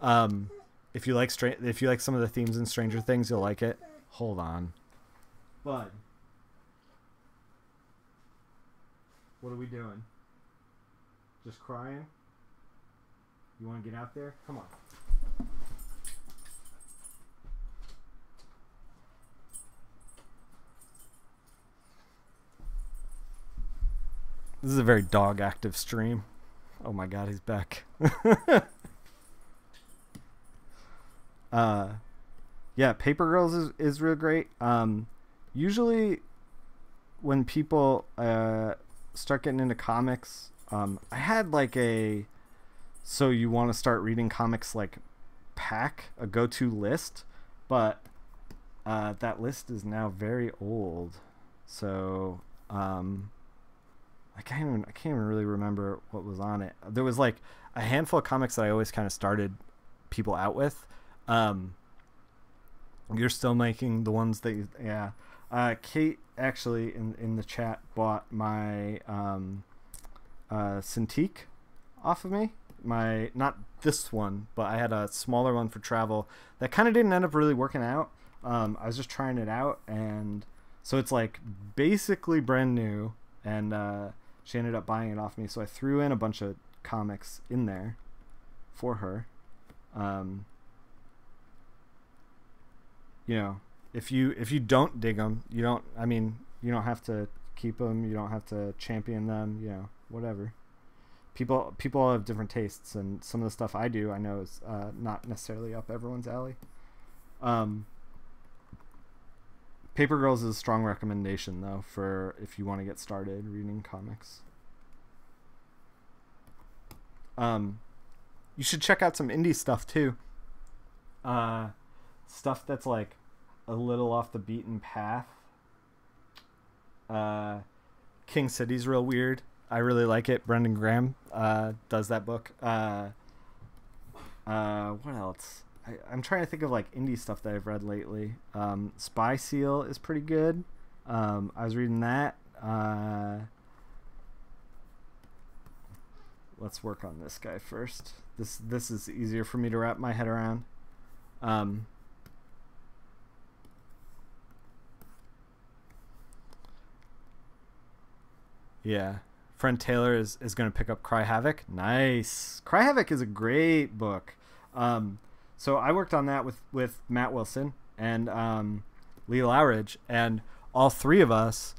If you like some of the themes in Stranger Things, you'll like it. Hold on, bud. What are we doing? Just crying? You want to get out there? Come on. This is a very dog active stream. Oh my god, he's back. Yeah, Paper Girls is real great. Usually when people start getting into comics, I had like a so you want to start reading comics like pack, a go-to list, but that list is now very old. So I can't even really remember what was on it. There was like a handful of comics that I always kind of started people out with. You're still making the ones that you, yeah. Kate actually in the chat bought my Cintiq off of me. My, not this one, but I had a smaller one for travel that kind of didn't end up really working out. I was just trying it out, and so it's like basically brand new, and she ended up buying it off me, so I threw in a bunch of comics in there for her. You know, if you don't dig them, you don't have to keep them, you don't have to champion them, you know, whatever. People have different tastes, and some of the stuff I do I know is not necessarily up everyone's alley. Paper Girls is a strong recommendation though for if you want to get started reading comics. You should check out some indie stuff too. Stuff that's like a little off the beaten path. King City's real weird. I really like it. Brendan Graham does that book. What else? I'm trying to think of like indie stuff that I've read lately. Spy Seal is pretty good. I was reading that. Let's work on this guy first. This is easier for me to wrap my head around. Yeah. Friend Taylor is going to pick up Cry Havoc. Nice. Cry Havoc is a great book. So I worked on that with Matt Wilson and Lee Lowridge, and all three of us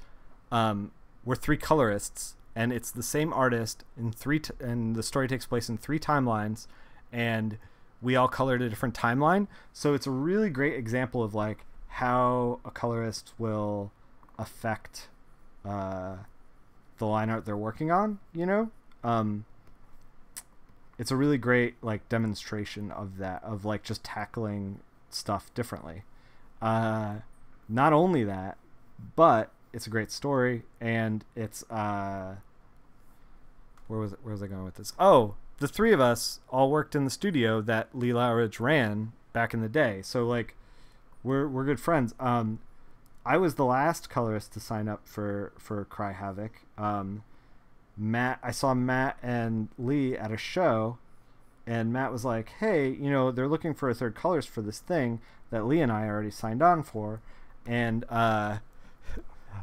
were three colorists, and it's the same artist and the story takes place in three timelines, and we all colored a different timeline. So it's a really great example of like how a colorist will affect the line art they're working on, you know. It's a really great like demonstration of that, of like just tackling stuff differently. Not only that, but it's a great story, and it's where was I going with this? Oh, the three of us all worked in the studio that Lee Lowridge ran back in the day. So like we're good friends. I was the last colorist to sign up for Cry Havoc. I saw Matt and Lee at a show, and Matt was like, "Hey, you know, they're looking for a third colorist for this thing that Lee and I already signed on for." And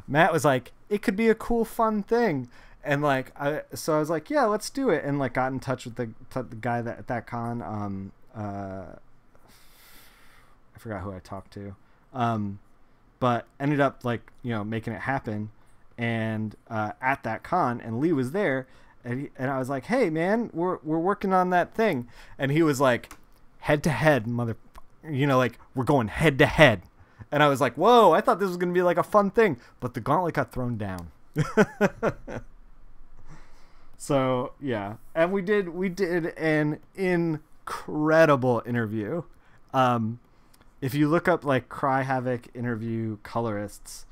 Matt was like, "It could be a cool, fun thing." And like, so I was like, "Yeah, let's do it." And like, got in touch with the guy that at that con. I forgot who I talked to, but ended up like, you know, making it happen. And at that con, and Lee was there, and I was like, "Hey man, we're working on that thing," and he was like, "Head to head, mother," you know, like we're going head to head. And I was like, "Whoa, I thought this was gonna be like a fun thing," but the gauntlet got thrown down. So yeah, and we did an incredible interview. If you look up like Cry Havoc interview colorists,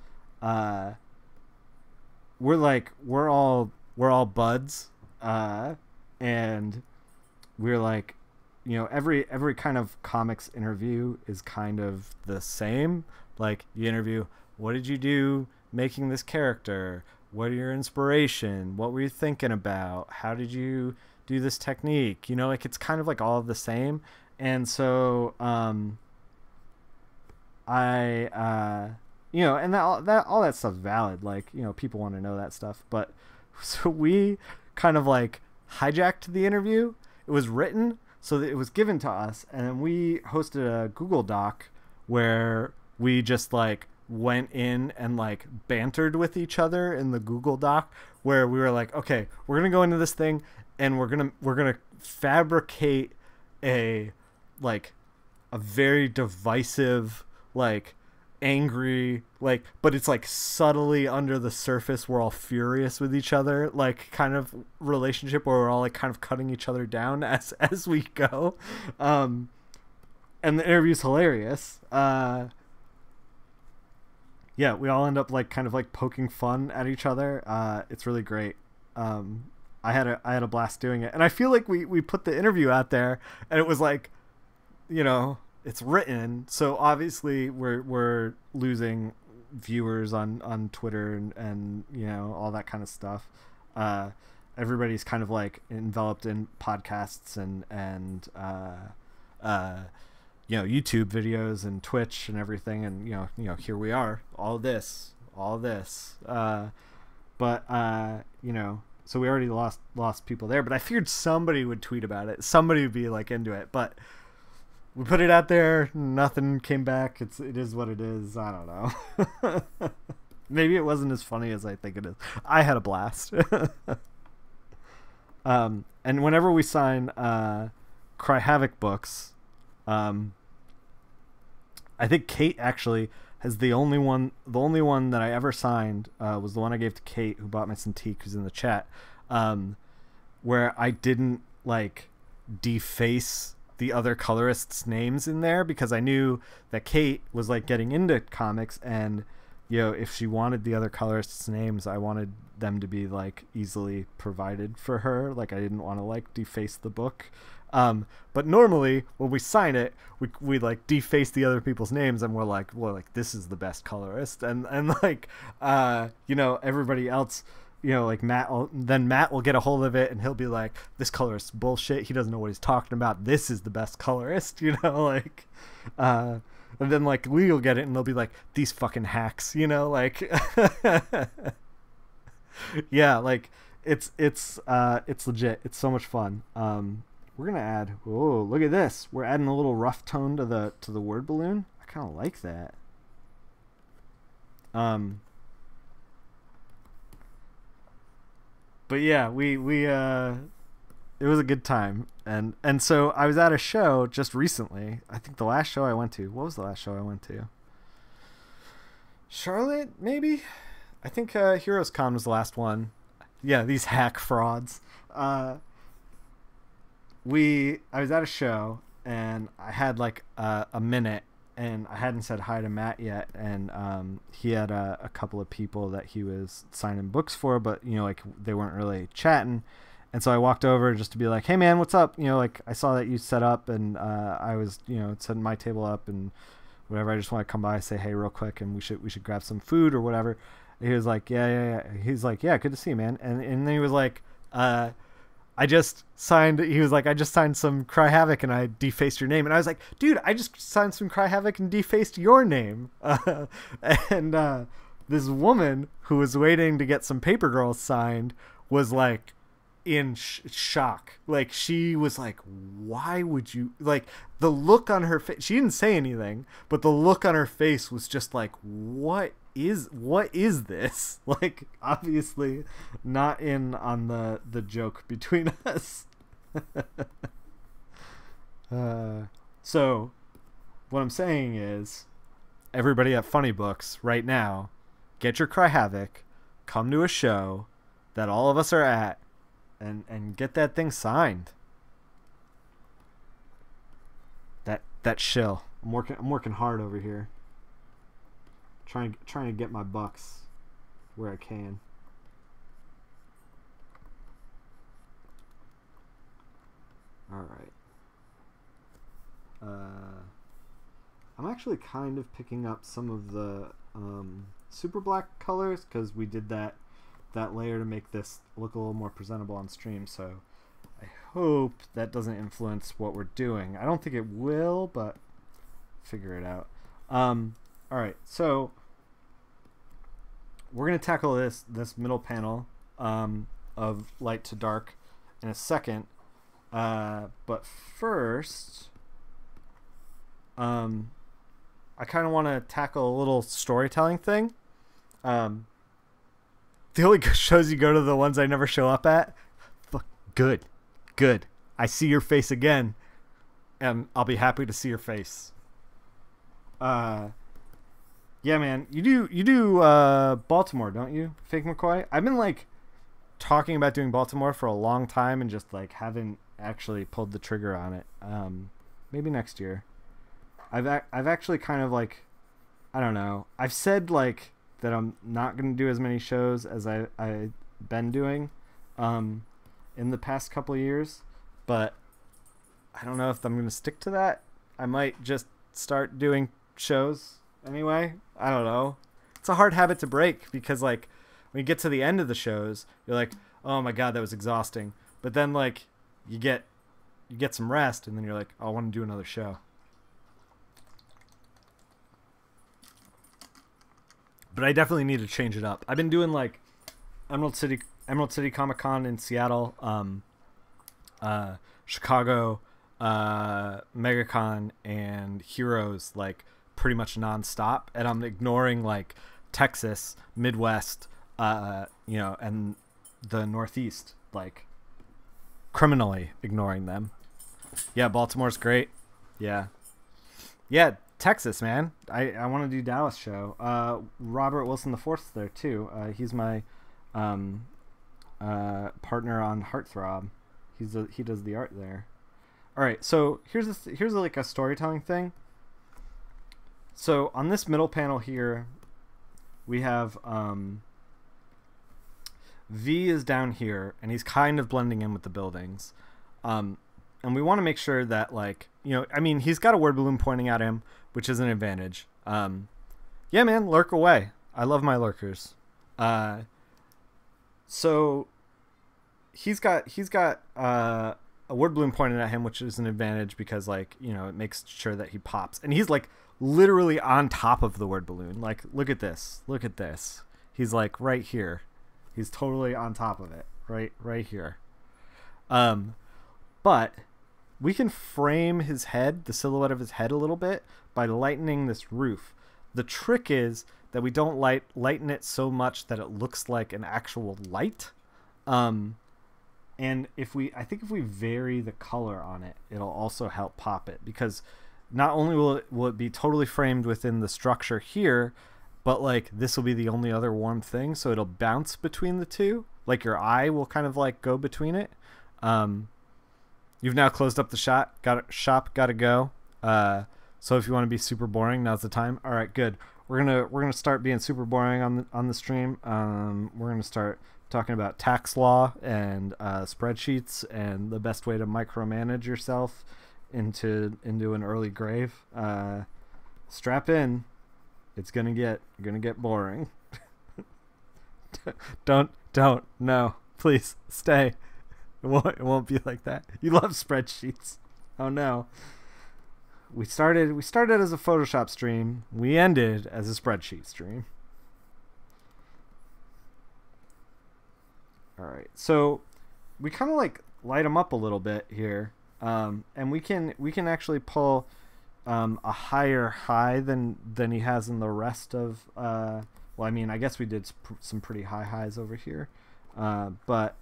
we're all buds, and we're like, you know, every kind of comics interview is kind of the same. Like, you interview, what did you do making this character? What are your inspiration? What were you thinking about? How did you do this technique? You know, like it's kind of like all the same. And so you know, and all that stuff's valid. Like, you know, people want to know that stuff. But so we kind of like hijacked the interview. It was written, so that it was given to us, and then we hosted a Google Doc where we just like went in and like bantered with each other in the Google Doc, where we were like, okay, we're gonna go into this thing and we're gonna fabricate a very divisive, like angry, like, but it's like subtly under the surface we're all furious with each other, like kind of relationship where we're all like kind of cutting each other down as we go. And the interview's hilarious. Yeah, we all end up like kind of like poking fun at each other. It's really great. I had a blast doing it, and I feel like we put the interview out there, and it was like, you know, it's written, so obviously we're losing viewers on Twitter and you know, all that kind of stuff. Everybody's kind of like enveloped in podcasts and you know, YouTube videos and Twitch and everything, and you know, here we are, all this. But you know, so we already lost people there. But I figured somebody would tweet about it. Somebody would be like into it. But we put it out there. Nothing came back. It is what it is. I don't know. Maybe it wasn't as funny as I think it is. I had a blast. And whenever we sign Cry Havoc books, I think Kate actually has the only one that I ever signed was the one I gave to Kate, who bought me some tea, who's in the chat, where I didn't like deface the other colorists' names in there, because I knew that Kate was like getting into comics, and you know, if she wanted the other colorists' names, I wanted them to be like easily provided for her. Like, I didn't want to like deface the book. But normally when we sign it, we like deface the other people's names, and we're like, well, like, this is the best colorist, and like, you know, everybody else, you know, like Matt will get a hold of it, and he'll be like, this colorist's bullshit, he doesn't know what he's talking about, this is the best colorist, you know, like, and then like Lee will get it, and they'll be like, these fucking hacks, you know, like, yeah, like it's legit, it's so much fun. We're gonna add, oh, look at this, we're adding a little rough tone to the word balloon. I kind of like that. But yeah, we it was a good time, and so I was at a show just recently. I think the last show I went to, what was the last show I went to? Charlotte, maybe? I think Heroes Con was the last one. Yeah, these hack frauds. I was at a show, and I had like a minute, and I hadn't said hi to Matt yet, and he had a couple of people that he was signing books for, but like they weren't really chatting, and so I walked over just to be like, hey man, what's up? Like I saw that you set up, and I was setting my table up and whatever. I just want to come by, say hey real quick, and we should grab some food or whatever. And he was like, yeah. He's like, yeah, good to see you, man. And then he was like, I just signed some Cry Havoc and I defaced your name. And I was like, dude, I just signed some Cry Havoc and defaced your name. And this woman who was waiting to get some Paper Girls signed was like in shock. Like she was like, why would you, like the look on her face, she didn't say anything, but the look on her face was just like, what is this? Like obviously not in on the joke between us. So what I'm saying is, everybody at Funny Books right now, get your Cry Havoc, come to a show that all of us are at, and get that thing signed. That shill. I'm working hard over here. Trying to get my bucks where I can. All right. I'm actually kind of picking up some of the super black colors because we did that layer to make this look a little more presentable on stream. So I hope that doesn't influence what we're doing. I don't think it will, but figure it out. All right, so we're going to tackle this middle panel of light to dark in a second. But first, I kind of want to tackle a little storytelling thing. The only shows you go to, the ones I never show up at. Good. I see your face again, and I'll be happy to see your face. Yeah, man, you do Baltimore, don't you, Fake McCoy? I've been like talking about doing Baltimore for a long time and just like haven't actually pulled the trigger on it. Maybe next year. I've actually kind of like, I don't know. I've said like that I'm not going to do as many shows as I've been doing in the past couple of years, but I don't know if I'm going to stick to that. I might just start doing shows anyway. I don't know. It's a hard habit to break because like when you get to the end of the shows, you're like, oh my god, that was exhausting. But then like you get some rest, and then you're like, oh, I want to do another show. But I definitely need to change it up. I've been doing like Emerald City Comic-Con in Seattle, Chicago, MegaCon, and Heroes like pretty much nonstop, and I'm ignoring like Texas, Midwest, and the Northeast, like criminally ignoring them. Yeah, Baltimore's great. Yeah, Texas, man. I want to do Dallas show. Robert Wilson IV's there too. He's my partner on Heartthrob. He does the art there. All right, so here's like a storytelling thing. So on this middle panel here, we have V is down here, and he's kind of blending in with the buildings. And we want to make sure that, like, I mean, he's got a word balloon pointing at him, which is an advantage. Yeah, man, lurk away. I love my lurkers. So he's got a word balloon pointing at him, which is an advantage because, like, it makes sure that he pops. And he's like literally on top of the word balloon. Like, look at this. He's like right here. He's totally on top of it. Right here. But we can frame his head, the silhouette of his head, a little bit by lightening this roof. The trick is that we don't lighten it so much that it looks like an actual light. And I think if we vary the color on it, it'll also help pop it, because not only will it be totally framed within the structure here, but like this will be the only other warm thing, so it'll bounce between the two. Like your eye will kind of like go between it. You've now closed up the shop. Gotta go. So if you want to be super boring, now's the time. All right, good. We're gonna start being super boring on the stream. We're gonna start talking about tax law and spreadsheets and the best way to micromanage yourself into an early grave. Strap in. It's gonna get boring. don't no, please stay. It won't be like that. You love spreadsheets. Oh no. We started as a Photoshop stream. We ended as a spreadsheet stream. All right. So we kind of like light them up a little bit here. And we can actually pull a higher high than he has in the rest of well, I mean, I guess we did some pretty high highs over here. But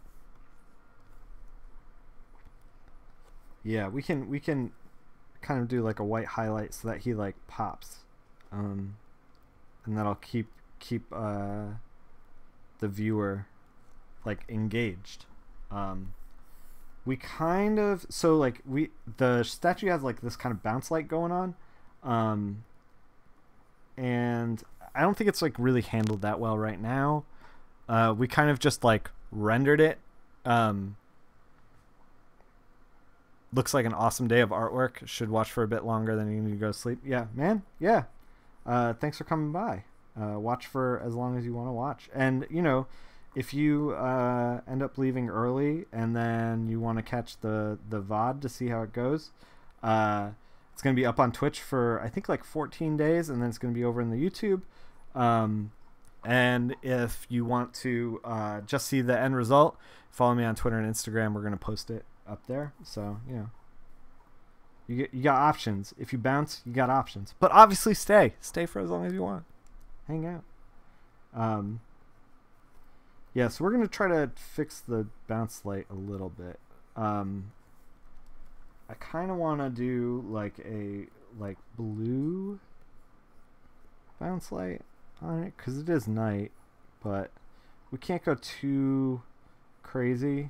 yeah, we can kind of do like a white highlight so that he like pops, and that'll keep the viewer like engaged. We kind of, so like the statue has like this kind of bounce light going on, and I don't think it's like really handled that well right now. We kind of just like rendered it. Looks like an awesome day of artwork. Should watch for a bit longer than you need to go to sleep. Yeah, man. Yeah. Thanks for coming by. Watch for as long as you want to watch. And, you know, if you end up leaving early and then you want to catch the VOD to see how it goes, it's going to be up on Twitch for, I think, like 14 days, and then it's going to be over in the YouTube. And if you want to just see the end result, follow me on Twitter and Instagram. We're going to post it up there. So, you know, you got options. If you bounce, you got options. But obviously stay for as long as you want. Hang out. Yeah, so we're going to try to fix the bounce light a little bit. I kind of want to do like a blue bounce light on it because it is night, but we can't go too crazy.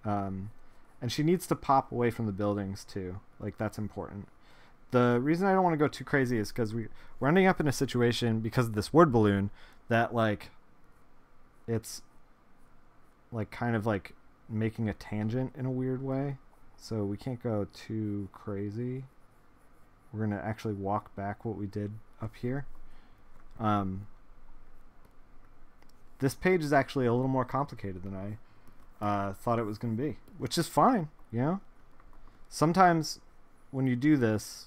And she needs to pop away from the buildings too. Like, that's important. The reason I don't want to go too crazy is because we're ending up in a situation because of this word balloon that like it's like kind of like making a tangent in a weird way. So we can't go too crazy. We're going to actually walk back what we did up here. This page is actually a little more complicated than I thought it was going to be, which is fine, you know? Sometimes when you do this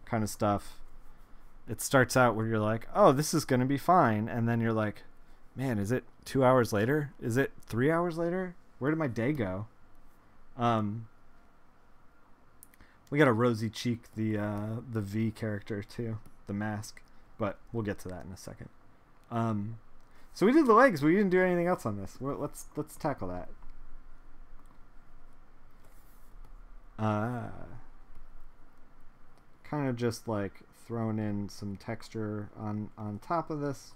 kind of stuff, it starts out where you're like, oh, this is going to be fine. And then you're like, man, is it 2 hours later? Is it 3 hours later? Where did my day go? We got a rosy cheek, the V character too, the mask, but we'll get to that in a second. So we did the legs. We didn't do anything else on this. Let's tackle that. Kind of just like throwing in some texture on top of this.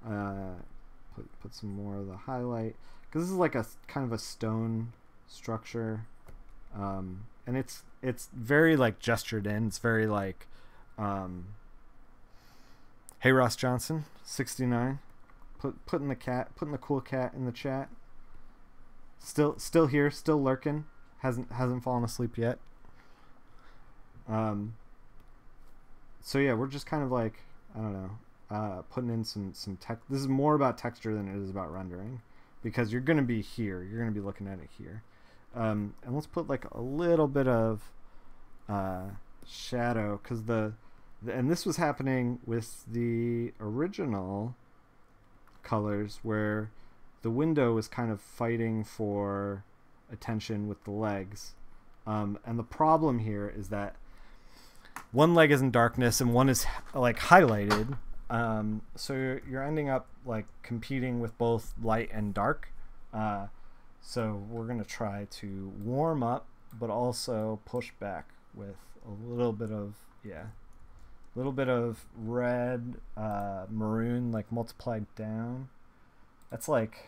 Put some more of the highlight, because this is like a kind of a stone structure, and it's very like gestured in. It's very like, hey Ross Johnson 69, putting the cool cat in the chat. Still here, still lurking. Hasn't fallen asleep yet. So yeah, we're just kind of like, I don't know, putting in some tech. This is more about texture than it is about rendering, because you're gonna be here. You're gonna be looking at it here. And let's put like a little bit of shadow, because and this was happening with the original colors, where the window was kind of fighting for attention with the legs, and the problem here is that one leg is in darkness and one is like highlighted, so you're ending up like competing with both light and dark. So we're gonna try to warm up but also push back with a little bit of red, maroon, like multiplied down. That's like,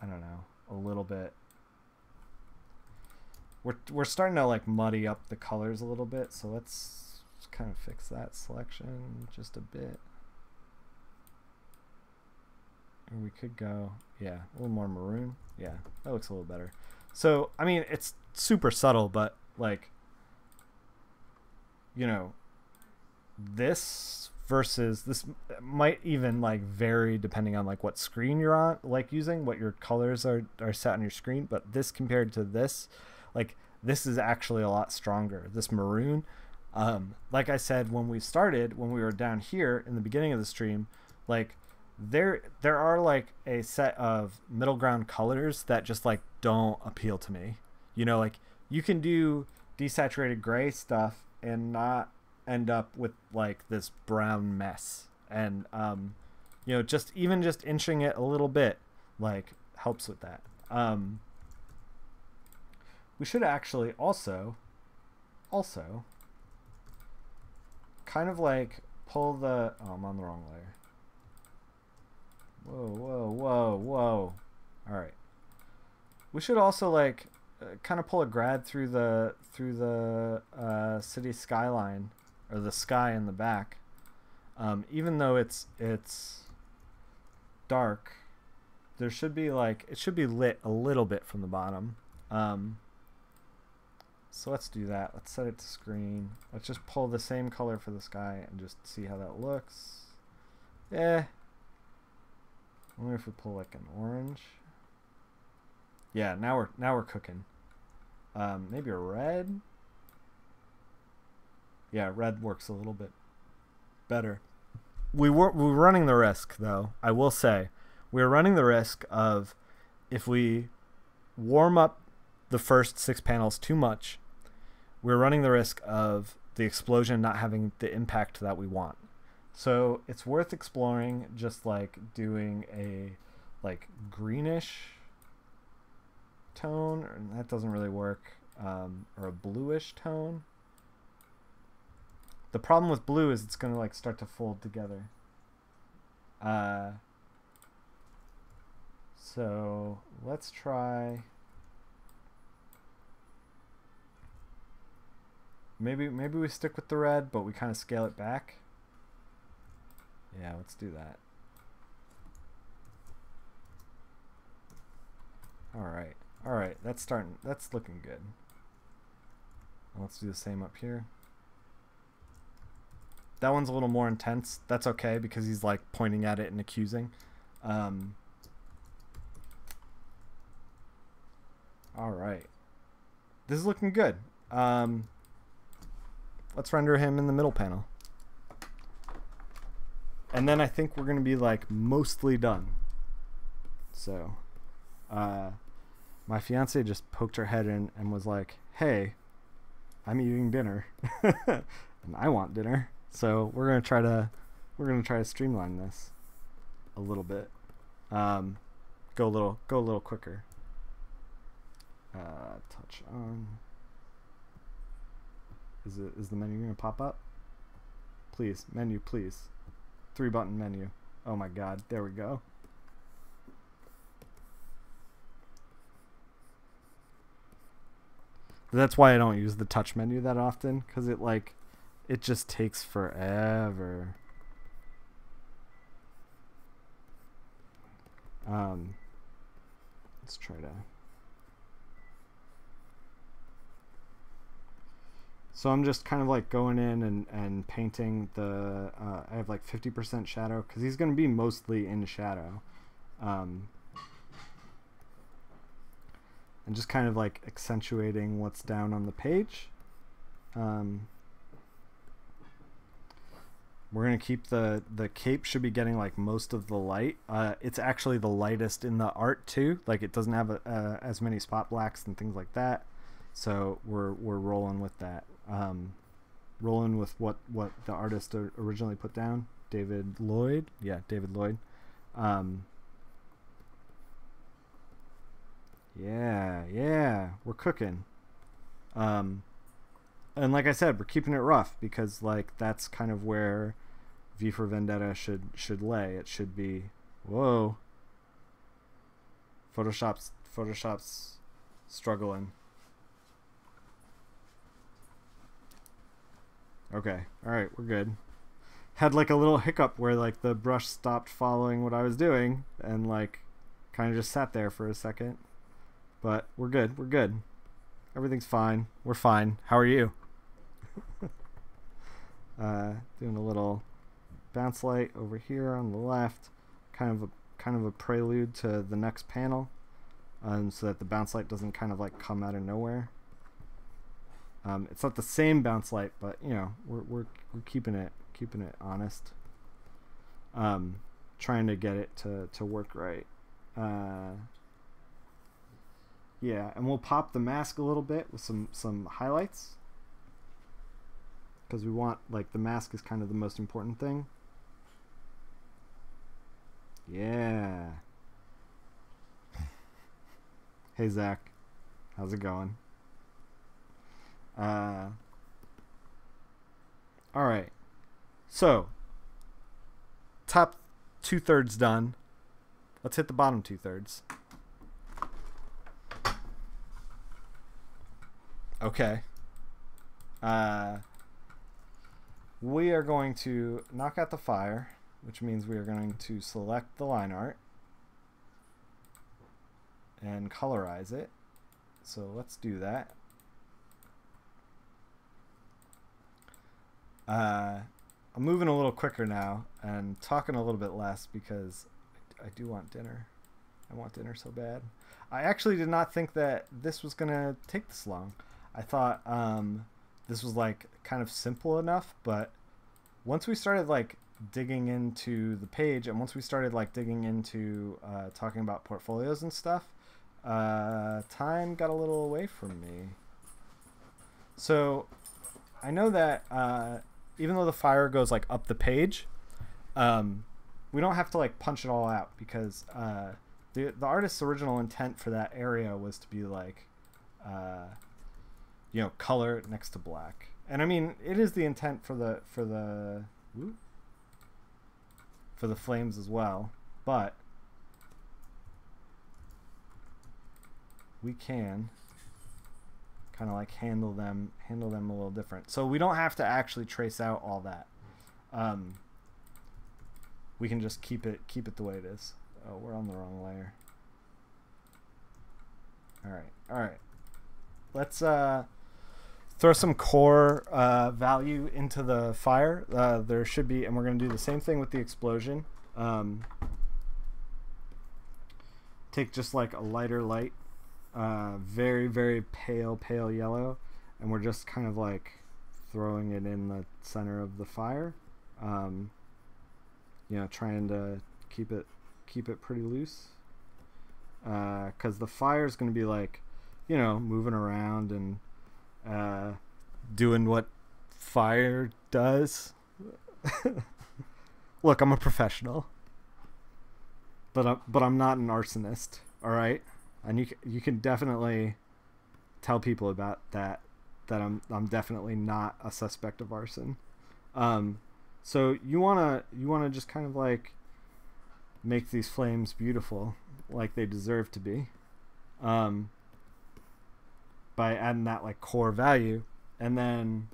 I don't know, a little bit. We're starting to like muddy up the colors a little bit, so let's kind of fix that selection just a bit. Or we could go, yeah, a little more maroon. Yeah, that looks a little better. So, I mean, it's super subtle, but like, you know, this versus this might even like vary depending on like what screen you're on, like using, what your colors are set on your screen. But this compared to this, like this is actually a lot stronger. This maroon, like I said when we started, when we were down here in the beginning of the stream, like there are like a set of middle ground colors that just like don't appeal to me. You know, like you can do desaturated gray stuff and not end up with like this brown mess. And you know, just inching it a little bit like helps with that. We should actually also kind of like pull the, oh, I'm on the wrong layer. Whoa. All right. We should also like kind of pull a grad through the city skyline, or the sky in the back. Even though it's dark, there should be like, it should be lit a little bit from the bottom. So let's do that. Let's set it to screen. Let's just pull the same color for the sky and just see how that looks. I wonder if we pull like an orange. Yeah, now we're cooking. Maybe a red. Yeah, red works a little bit better. We're running the risk, though. I will say, we're running the risk of, if we warm up the first 6 panels too much, we're running the risk of the explosion not having the impact that we want. So it's worth exploring, just like doing a like greenish tone, or that doesn't really work, or a bluish tone. The problem with blue is it's going to like start to fold together. So let's try, maybe we stick with the red, but we kind of scale it back. Yeah, let's do that. All right, that's looking good. Let's do the same up here. That one's a little more intense. That's okay, because he's like pointing at it and accusing. All right, this is looking good. Let's render him in the middle panel. And then I think we're going to be like mostly done. So, my fiance just poked her head in and was like, "Hey, I'm eating dinner and I want dinner." So we're going to try to streamline this a little bit. Go a little quicker. Touch on. Is the menu going to pop up? Please, menu, please. 3-button menu. Oh my god, there we go. That's why I don't use the touch menu that often, because it just takes forever. Let's try to. So I'm just kind of like going in and painting the, I have like 50% shadow, because he's going to be mostly in shadow. And just kind of like accentuating what's down on the page. We're going to keep the cape should be getting like most of the light. It's actually the lightest in the art too. Like it doesn't have as many spot blacks and things like that. So we're rolling with that. Rolling with what the artist originally put down, David Lloyd. Yeah, David Lloyd. Yeah, we're cooking. And like I said, we're keeping it rough, because like that's kind of where V for Vendetta should lay. It should be, whoa. Photoshop's struggling. Okay. All right, we're good. Had like a little hiccup where like the brush stopped following what I was doing and like kind of just sat there for a second. But we're good. We're good. Everything's fine. We're fine. How are you? Doing a little bounce light over here on the left, kind of a prelude to the next panel, so that the bounce light doesn't kind of like come out of nowhere. It's not the same bounce light, but you know we're keeping it honest. Trying to get it to work right. Yeah, and we'll pop the mask a little bit with some highlights, because we want, like, the mask is kind of the most important thing. Yeah. Hey Zach, how's it going? All right. So, top 2/3 done. Let's hit the bottom 2/3. Okay. We are going to knock out the fire, which means we are going to select the line art and colorize it. So let's do that. I'm moving a little quicker now and talking a little bit less because I do want dinner. I want dinner so bad. I actually did not think that this was going to take this long. I thought this was like kind of simple enough, but once we started like digging into the page and once we started like digging into talking about portfolios and stuff, time got a little away from me. So I know that even though the fire goes like up the page, we don't have to like punch it all out, because the artist's original intent for that area was to be like you know, color next to black. And I mean, it is the intent for the flames as well, but we can kind of like handle them a little different. So we don't have to actually trace out all that. We can just keep it the way it is. Oh, we're on the wrong layer. All right. Let's throw some core value into the fire. There should be, and we're going to do the same thing with the explosion. Take just like a lighter light, very, very pale yellow, and we're just kind of like throwing it in the center of the fire. You know, trying to keep it pretty loose, because the fire is going to be like, you know, moving around and doing what fire does. Look, I'm a professional, but I'm not an arsonist. All right, and you can definitely tell people about that I'm definitely not a suspect of arson. So you wanna just kind of like make these flames beautiful, like they deserve to be, by adding that like core value, and then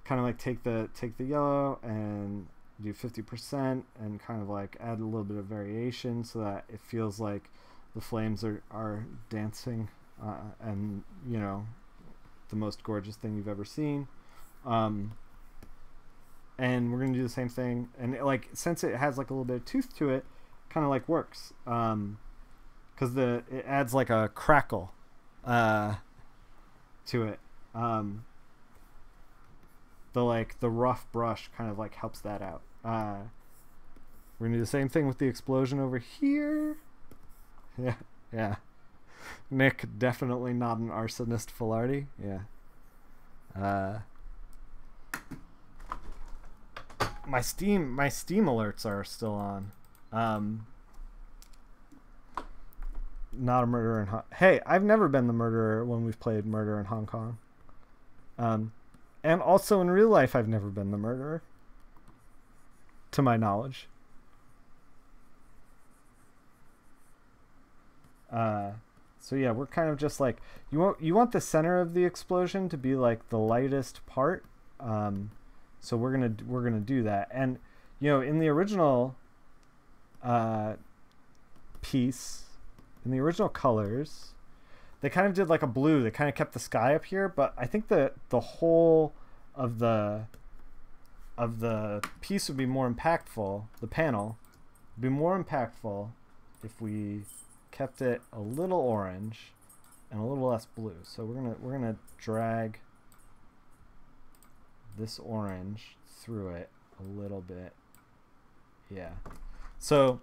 kind of like take the yellow and do 50% and kind of like add a little bit of variation so that it feels like the flames are dancing, and you know, the most gorgeous thing you've ever seen. And we're gonna do the same thing, and like, since it has like a little bit of tooth to it, kind of like works, because it adds like a crackle to it. The rough brush kind of like helps that out. We're gonna do the same thing with the explosion over here. Yeah. Nick, definitely not an arsonist, Filardi. Yeah. My Steam alerts are still on. Not a murderer in Hey, I've never been the murderer when we've played Murder in Hong Kong. And also in real life, I've never been the murderer, to my knowledge. So yeah, we're kind of just like, you want the center of the explosion to be like the lightest part, So we're gonna do that. And in the original piece, in the original colors, they kind of did like a blue. They kind of kept the sky up here, but I think the whole of the piece would be more impactful. The panel would be more impactful if we kept it a little orange and a little less blue. So we're gonna drag this orange through it a little bit. Yeah. So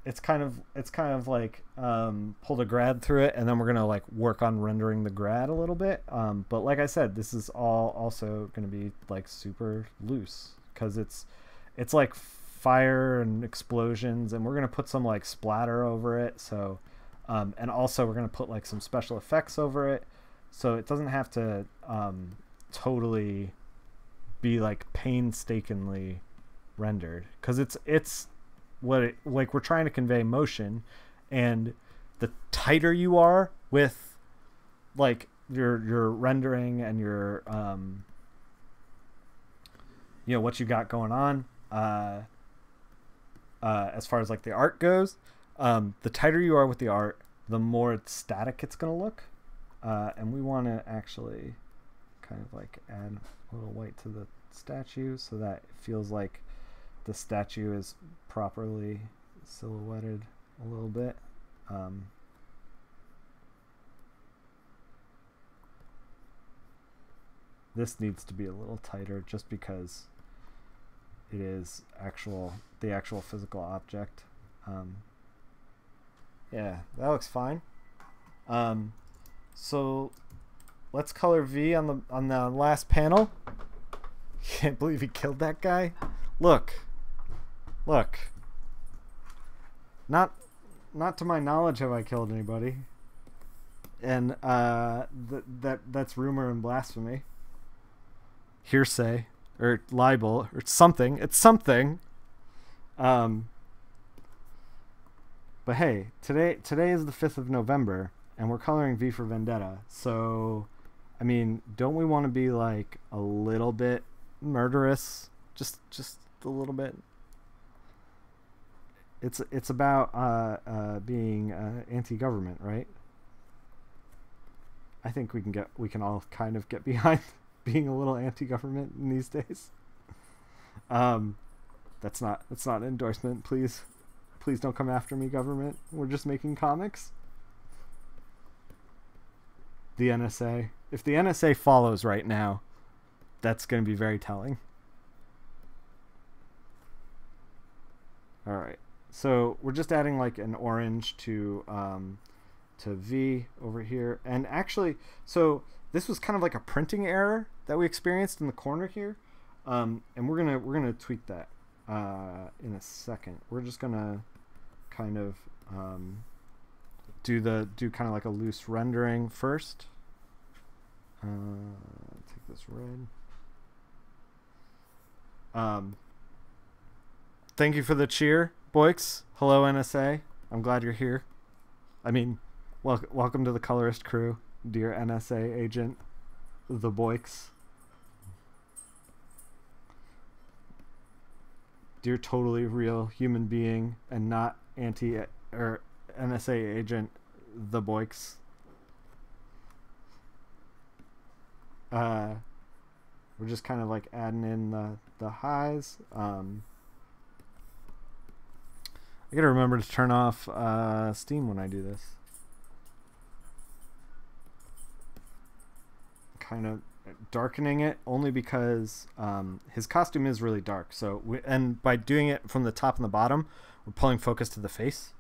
it's kind of like pulled a grad through it, and then we're gonna like work on rendering the grad a little bit. But like I said, this is all also gonna be like super loose because it's like fire and explosions, and we're gonna put some like splatter over it. So and also we're gonna put like some special effects over it, so it doesn't have to totally be like painstakingly rendered, because it's what it, like, we're trying to convey motion, and the tighter you are with like your rendering and your what you got going on as far as like the art goes, the tighter you are with the art, the more static it's going to look, and we want to actually kind of like add a little white to the statue so that it feels like the statue is properly silhouetted a little bit. This needs to be a little tighter just because it is the actual physical object. Yeah, that looks fine. So let's color V on the last panel. Can't believe he killed that guy. Look. Not to my knowledge have I killed anybody. And that's rumor and blasphemy. Hearsay or libel or something. It's something. But hey, today is the 5th of November, and we're coloring V for Vendetta. So, I mean, don't we want to be like a little bit murderous? Just a little bit. It's about being anti-government, right? I think we can all kind of get behind being a little anti-government in these days. That's not an endorsement, please. Please don't come after me, government. We're just making comics. The NSA. If the NSA follows right now, that's going to be very telling. All right. So we're just adding like an orange to V over here. And actually, so this was kind of like a printing error that we experienced in the corner here. And we're gonna tweak that in a second. We're just gonna kind of do kind of like a loose rendering first. Take this red. Thank you for the cheer, Boix. Hello, NSA. I'm glad you're here. I mean, welcome to the colorist crew, dear NSA agent, the Boix. Dear totally real human being and not or NSA agent, the Boix. We're just kind of like adding in the highs. I gotta remember to turn off Steam when I do this. Kind of darkening it only because his costume is really dark. So and by doing it from the top and the bottom, we're pulling focus to the face,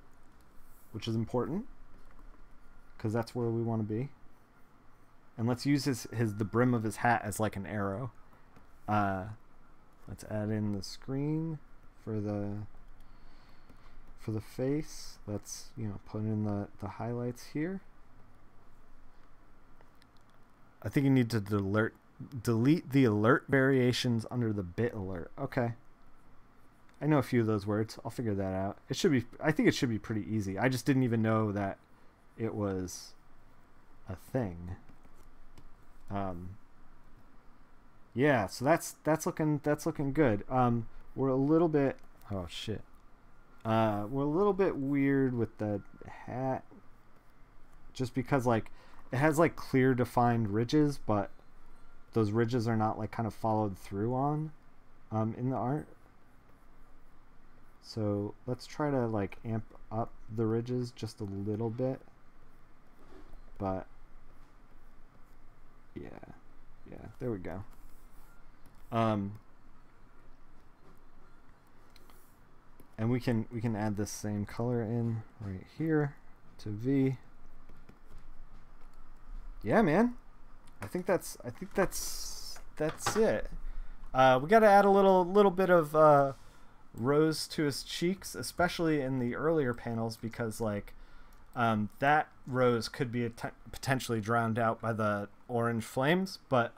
which is important because that's where we want to be. And let's use the brim of his hat as like an arrow. Let's add in the screen for the face. Let's put in the highlights here. I think you need to delete the alert variations under the bit alert. Okay. I know a few of those words. I'll figure that out. I think it should be pretty easy. I just didn't even know that it was a thing. Yeah, so that's looking good. We're a little bit, oh shit. We're a little bit weird with the hat, just because like it has like clear defined ridges, but those ridges are not like kind of followed through on in the art. So let's try to like amp up the ridges just a little bit. But yeah, there we go. And we can add this same color in right here to V. Yeah, man. I think that's it. We got to add a little bit of rose to his cheeks, especially in the earlier panels, because like that rose could be potentially drowned out by the orange flames, but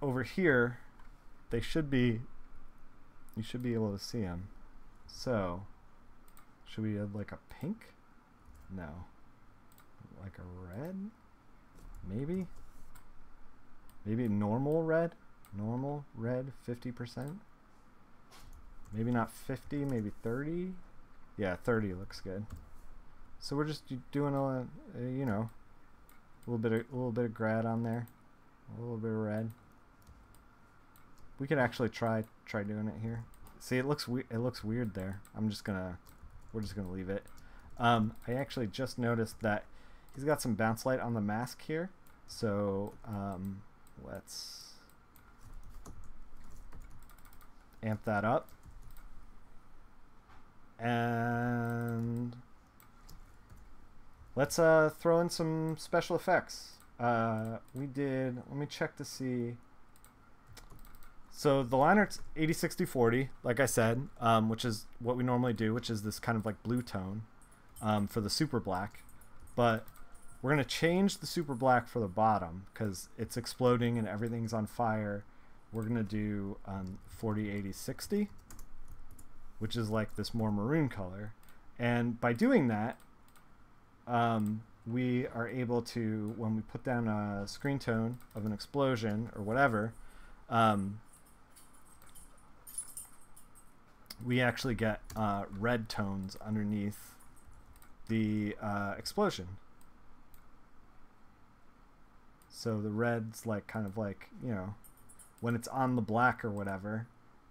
over here you should be able to see them. So should we add like a pink? No, like a red, maybe normal red 50%, maybe not 50, maybe 30. Yeah, 30 looks good. So we're just doing a you know, a little bit of grad on there, a little bit of red. We could actually try doing it here. See, it looks weird there. we're just gonna leave it. I actually just noticed that he's got some bounce light on the mask here, so let's amp that up. And let's throw in some special effects. Let me check to see. So the line art's 80-60-40, like I said, which is what we normally do, which is this kind of like blue tone for the super black. But we're going to change the super black for the bottom because it's exploding and everything's on fire. We're going to do 40-80-60, which is like this more maroon color. And by doing that, we are able to, when we put down a screen tone of an explosion or whatever, we actually get red tones underneath the explosion. So the red's like kind of like, you know, when it's on the black or whatever,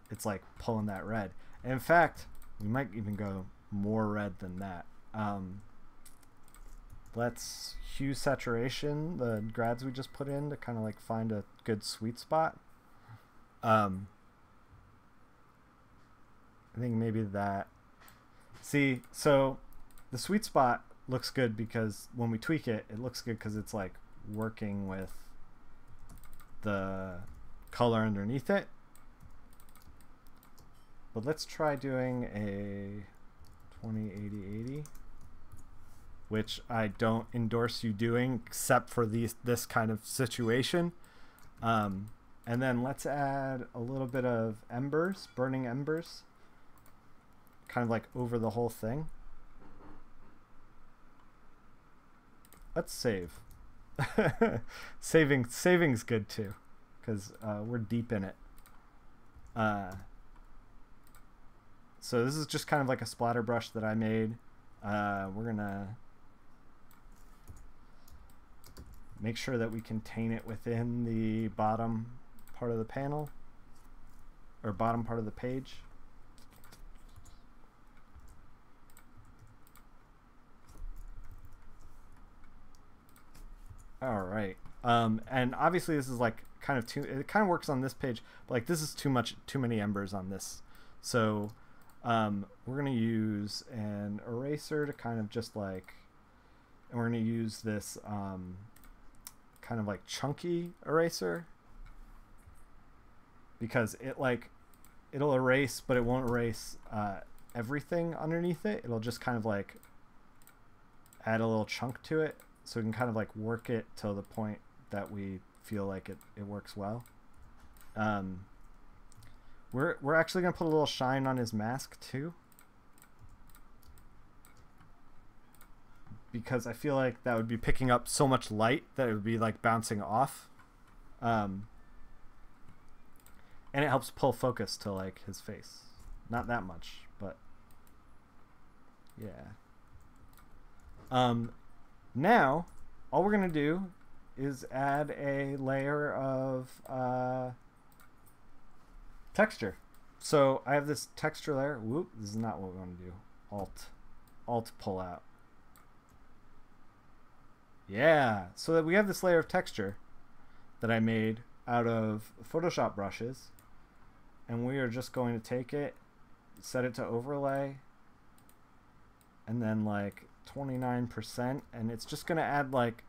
it's like pulling that red. And in fact, we might even go more red than that. Let's hue saturation the grads we just put in to kind of like find a good sweet spot. I think maybe that. See, so the sweet spot looks good because when we tweak it, it looks good because it's like working with the color underneath it. But let's try doing a 20-80-80, which I don't endorse you doing except for this kind of situation. And then let's add a little bit of embers, burning embers, kind of like over the whole thing. Let's save. Saving's good too, because we're deep in it. So this is just kind of like a splatter brush that I made. We're gonna make sure that we contain it within the bottom part of the panel, or bottom part of the page. All right. And obviously this is like kind of it kind of works on this page, but like this is too many embers on this. So we're going to use an eraser to kind of just like, and we're going to use this kind of like chunky eraser, because it'll erase, but it won't erase everything underneath it. It'll just kind of like add a little chunk to it, so we can kind of like work it till the point that we feel like it works well. We're actually gonna put a little shine on his mask too, because I feel like that would be picking up so much light that it would be like bouncing off. And it helps pull focus to like his face. Not that much, but yeah. Now all we're gonna do is add a layer of texture. So I have this texture layer. Whoop, this is not what we want to do. Alt pull out. Yeah, so that we have this layer of texture that I made out of Photoshop brushes, and we are just going to take it, set it to overlay, and then like 29%, and it's just going to add like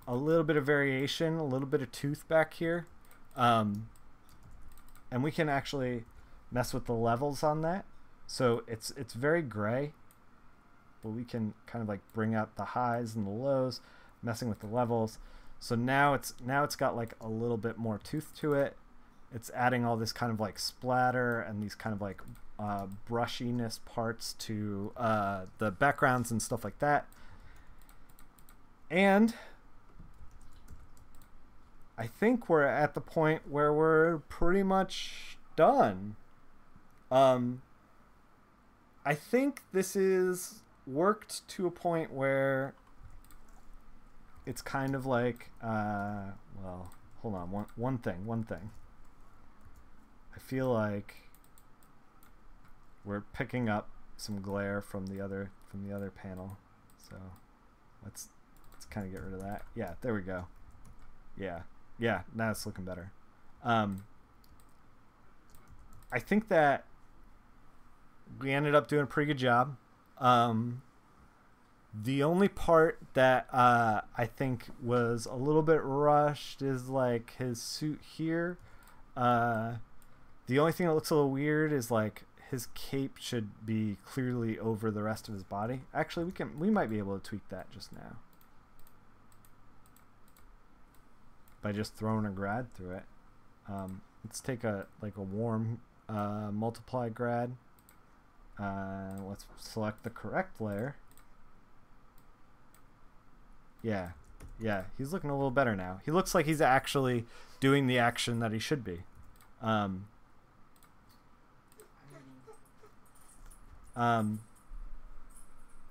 a little bit of variation, a little bit of tooth back here, and we can actually mess with the levels on that. So it's very gray, but we can kind of like bring out the highs and the lows, messing with the levels. So now it's got like a little bit more tooth to it. It's adding all this kind of like splatter and these kind of like brushiness parts to the backgrounds and stuff like that. And I think we're at the point where we're pretty much done. I think this is worked to a point where it's kind of like well, hold on, one thing. I feel like we're picking up some glare from the other panel, so let's kind of get rid of that. Yeah, there we go. Yeah, now it's looking better. I think that we ended up doing a pretty good job. The only part that I think was a little bit rushed is like his suit here. The only thing that looks a little weird is like his cape should be clearly over the rest of his body. Actually, we might be able to tweak that just now by just throwing a grad through it. Let's take a warm multiply grad. Let's select the correct layer. Yeah, he's looking a little better now. He looks like he's actually doing the action that he should be.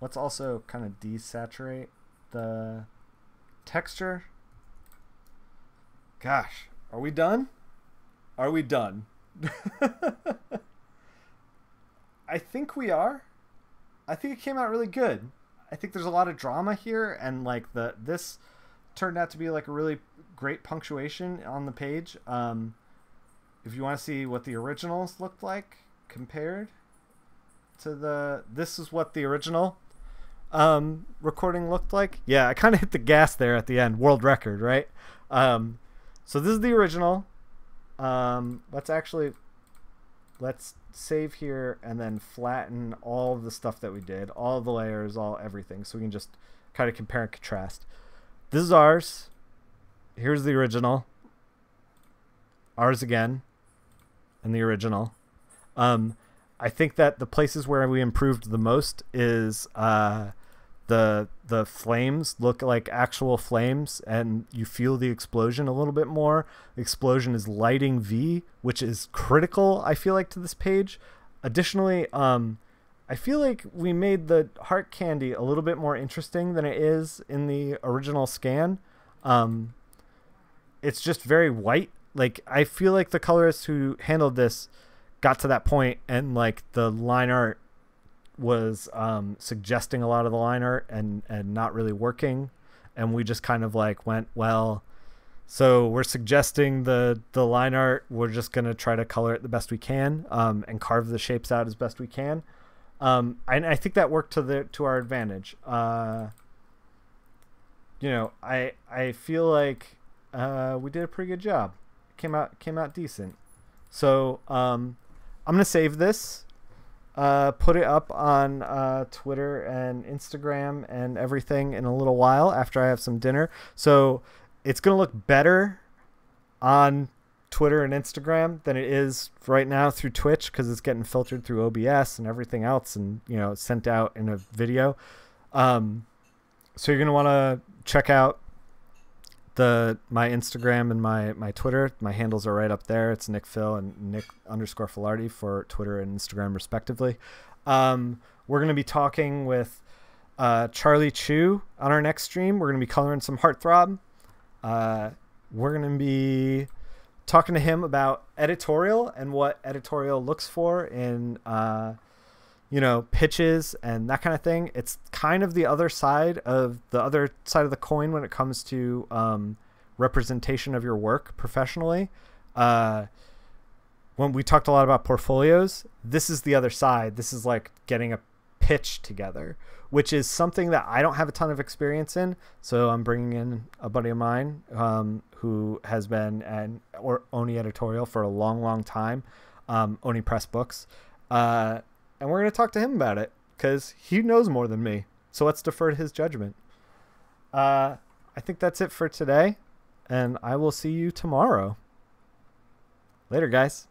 Let's also kind of desaturate the texture. Gosh, are we done? Are we done? I think we are. I think it came out really good. I think there's a lot of drama here, and like this turned out to be like a really great punctuation on the page. If you want to see what the originals looked like compared to this is what the original recording looked like. Yeah, I kind of hit the gas there at the end. World record, right? So this is the original. Let's save here and then flatten all of the stuff that we did, all the layers, everything, so we can just kind of compare and contrast. This is ours. Here's the original. Ours again, and the original. I think that the places where we improved the most is the flames look like actual flames, and you feel the explosion a little bit more. The explosion is lighting V, which is critical, I feel like, to this page. Additionally, I feel like we made the heart candy a little bit more interesting than it is in the original scan. It's just very white. Like, I feel like the colorist who handled this got to that point and like the line art was suggesting a lot of the line art and not really working, and we just kind of like went, well, so we're suggesting the line art, we're just gonna try to color it the best we can, and carve the shapes out as best we can, and I think that worked to our advantage. You know, I feel like we did a pretty good job. Came out decent. So I'm gonna save this, put it up on Twitter and Instagram and everything in a little while after I have some dinner. So it's gonna look better on Twitter and Instagram than it is right now through Twitch, because it's getting filtered through OBS and everything else, and you know, sent out in a video. So you're gonna want to check out my Instagram and my Twitter, my handles are right up there. It's Nickfil and Nick_Filardi for Twitter and Instagram respectively. We're gonna be talking with Charlie Chu on our next stream. We're gonna be coloring some Heartthrob. We're gonna be talking to him about editorial and what editorial looks for in pitches and that kind of thing. It's kind of the other side of the coin when it comes to representation of your work professionally. When we talked a lot about portfolios, this is the other side. This is like getting a pitch together, which is something that I don't have a ton of experience in. So I'm bringing in a buddy of mine who has been an Oni editorial for a long, long time, Oni Press Books. And we're going to talk to him about it because he knows more than me. So let's defer to his judgment. I think that's it for today, and I will see you tomorrow. Later, guys.